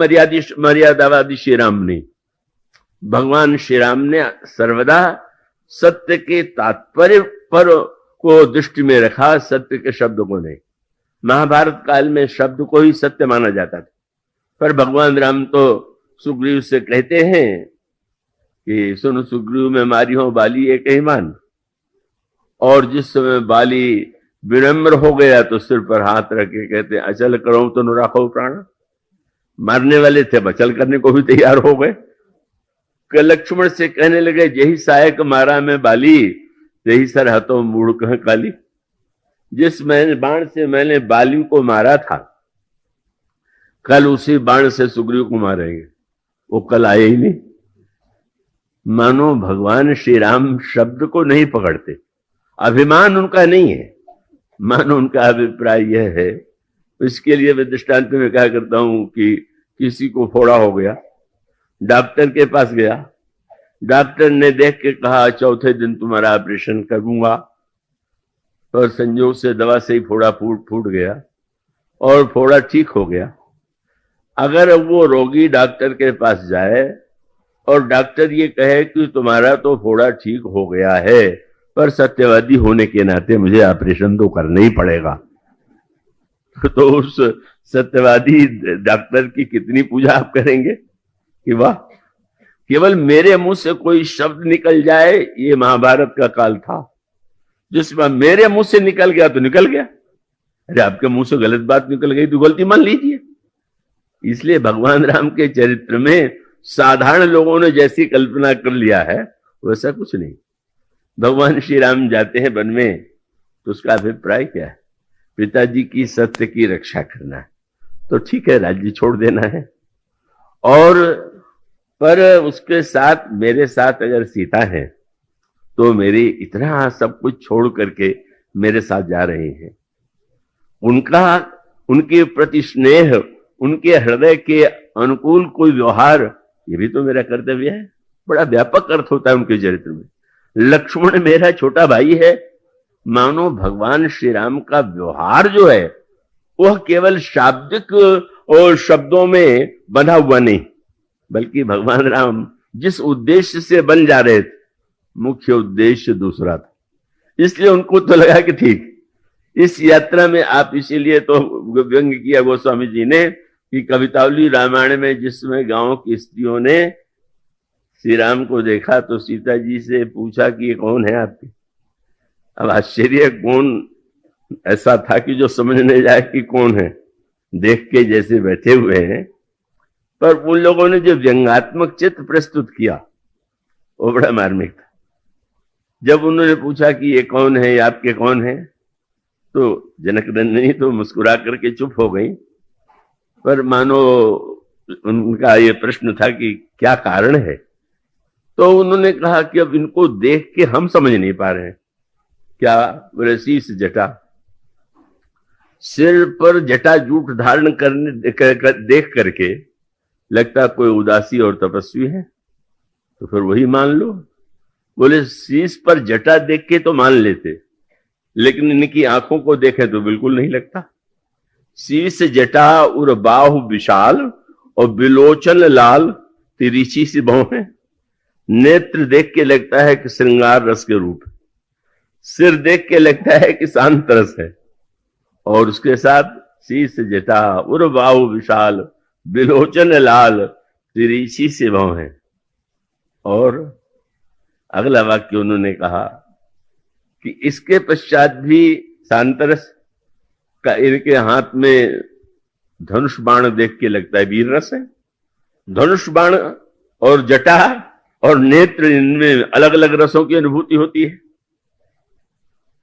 मर्यादावादी श्री राम नहीं। भगवान श्री राम ने सर्वदा सत्य के तात्पर्य पर को दृष्टि में रखा, सत्य के शब्द को नहीं। महाभारत काल में शब्द को ही सत्य माना जाता था, पर भगवान राम तो सुग्रीव से कहते हैं कि सुन सुग्रीव में मारी हो बाली एक ही मान। और जिस समय बाली विनम्र हो गया तो सिर पर हाथ रख के कहते हैं अचल करो तो न राखो प्राण। मारने वाले थे, बचल करने को भी तैयार हो गए। लक्ष्मण से कहने लगे यही सहायक मारा में बाली, यही सर हतो मूढ़ कह काली। जिस बाण से मैंने बाली को मारा था, कल उसी बाण से सुग्रीव को मारेंगे। वो कल आए ही नहीं। मानो भगवान श्री राम शब्द को नहीं पकड़ते, अभिमान उनका नहीं है, मानो उनका अभिप्राय यह है। इसके लिए मैं दृष्टांत में क्या करता हूं कि किसी को फोड़ा हो गया, डॉक्टर के पास गया, डॉक्टर ने देख के कहा चौथे दिन तुम्हारा ऑपरेशन करूंगा, और संयोग से दवा से ही फोड़ा फूट गया और फोड़ा ठीक हो गया। अगर वो रोगी डॉक्टर के पास जाए और डॉक्टर ये कहे कि तुम्हारा तो फोड़ा ठीक हो गया है, पर सत्यवादी होने के नाते मुझे ऑपरेशन तो करना ही पड़ेगा, तो उस सत्यवादी डॉक्टर की कितनी पूजा आप करेंगे कि वाह, केवल मेरे मुंह से कोई शब्द निकल जाए। ये महाभारत का काल था, जिस बार मेरे मुंह से निकल गया तो निकल गया, अरे आपके मुंह से गलत बात निकल गई तो गलती मान लीजिए। इसलिए भगवान राम के चरित्र में साधारण लोगों ने जैसी कल्पना कर लिया है वैसा कुछ नहीं। भगवान श्री राम जाते हैं वन में तो उसका अभिप्राय क्या है? पिताजी की सत्य की रक्षा करना है, तो ठीक है राज्य छोड़ देना है, और पर उसके साथ मेरे साथ अगर सीता है तो मेरी इतना सब कुछ छोड़ करके मेरे साथ जा रहे हैं, उनके प्रति स्नेह, उनके हृदय के अनुकूल कोई व्यवहार, ये भी तो मेरा कर्तव्य है। बड़ा व्यापक अर्थ होता है उनके चरित्र में। लक्ष्मण मेरा छोटा भाई है, मानो भगवान श्री राम का व्यवहार जो है वह केवल शाब्दिक और शब्दों में बंधा हुआ नहीं, बल्कि भगवान राम जिस उद्देश्य से बन जा रहे थे मुख्य उद्देश्य दूसरा था। इसलिए उनको तो लगा कि ठीक इस यात्रा में आप, इसीलिए तो व्यंग किया गोस्वामी जी ने कि कवितावली रामायण में जिसमें गांव की स्त्रियों ने श्री राम को देखा तो सीता जी से पूछा कि ये कौन है आपके। अब आश्चर्य कौन ऐसा था कि जो समझने जाए कि कौन है, देख के जैसे बैठे हुए हैं, पर उन लोगों ने जो व्यंग्यात्मक चित्र प्रस्तुत किया वो बड़ा मार्मिक था। जब उन्होंने पूछा कि ये कौन है, ये आपके कौन है, तो जनक नंदिनी तो मुस्कुरा करके चुप हो गई, पर मानो उनका ये प्रश्न था कि क्या कारण है। तो उन्होंने कहा कि अब इनको देख के हम समझ नहीं पा रहे हैं। क्या? बोले शीश जटा, सिर पर जटा जूट धारण करने देख करके लगता कोई उदासी और तपस्वी है, तो फिर वही मान लो। बोले शीश पर जटा देख के तो मान लेते, लेकिन इनकी आंखों को देखे तो बिल्कुल नहीं लगता। शीश जटा उर बाहु विशाल और बिलोचन लाल तिरछी सी भौं है। नेत्र देख के लगता है कि श्रृंगार रस के रूप, सिर देख के लगता है कि शांत रस है, और उसके साथ शीश जटा उर बाहु विशाल बिलोचन लाल तिरछी सी भौं है। और अगला वाक्य उन्होंने कहा कि इसके पश्चात भी शांतरस का, इनके हाथ में धनुष बाण देख के लगता है वीर रस है। धनुष बाण और जटा और नेत्र, इनमें अलग अलग रसों की अनुभूति होती है।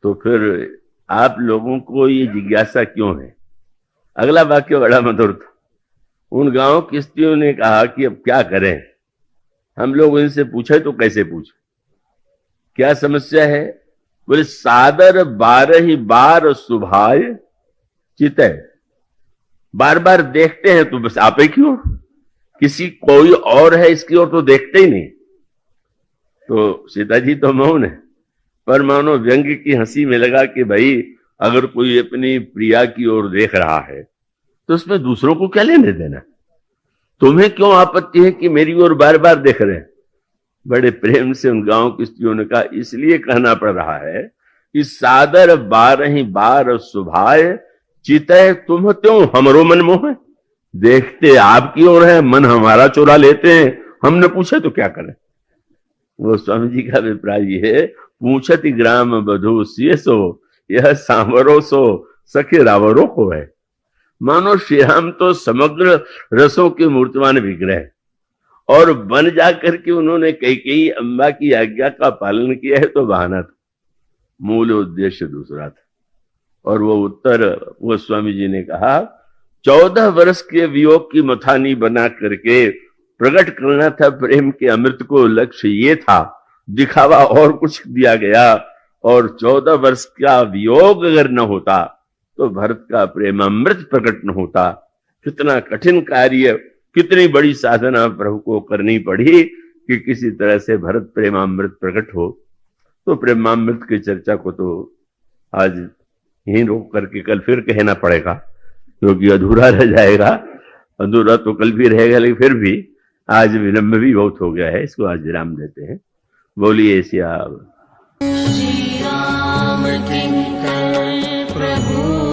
तो फिर आप लोगों को ये जिज्ञासा क्यों है? अगला वाक्य बड़ा मधुर था। उन गांव की स्त्रियों ने कहा कि अब क्या करें, हम लोग इनसे पूछे तो कैसे पूछे, क्या समस्या है? बोले सादर 12 बार सुभाय चितय, बार बार देखते हैं तो बस आप ही क्यों, किसी कोई और है इसकी ओर तो देखते ही नहीं। तो सीता जी तो मौन है, पर मानो व्यंग की हंसी में लगा कि भाई अगर कोई अपनी प्रिया की ओर देख रहा है तो उसमें दूसरों को क्या लेने देना, तुम्हें क्यों आपत्ति है कि मेरी ओर बार बार देख रहे हैं। बड़े प्रेम से उन गांव की स्त्रियों ने कहा इसलिए कहना पड़ रहा है कि सादर 12 बार सुभाय चितय तुम त्यों हमरो मन मोह, देखते आपकी ओर है मन हमारा चुरा लेते हैं, हमने पूछे तो क्या करें। वो स्वामी जी का अभिप्राय ये है, पूछत ग्राम बधु सिय सो यह सांवरो सो सखे रावरो को है। मानो श्री राम तो समग्र रसों के मूर्तिमान विग्रह, और बन जाकर के उन्होंने कई अम्बा की आज्ञा का पालन किया है तो बहाना था, मूल उद्देश्य दूसरा था। और वो उत्तर वो स्वामी जी ने कहा 14 वर्ष के वियोग की मथानी बना करके प्रकट करना था प्रेम के अमृत को, लक्ष्य ये था, दिखावा और कुछ दिया गया। और 14 वर्ष का वियोग अगर न होता तो भरत का प्रेम अमृत प्रकट न होता। कितना कठिन कार्य, कितनी बड़ी साधना प्रभु को करनी पड़ी कि किसी तरह से भरत प्रेमामृत प्रकट हो। तो प्रेमामृत की चर्चा को तो आज यहीं रोक करके कल फिर कहना पड़ेगा, क्योंकि अधूरा रह जाएगा। अधूरा तो कल भी रहेगा, लेकिन फिर भी आज विलंब भी बहुत हो गया है, इसको आज विराम देते हैं। बोलिए श्री राम किंकर प्रभु।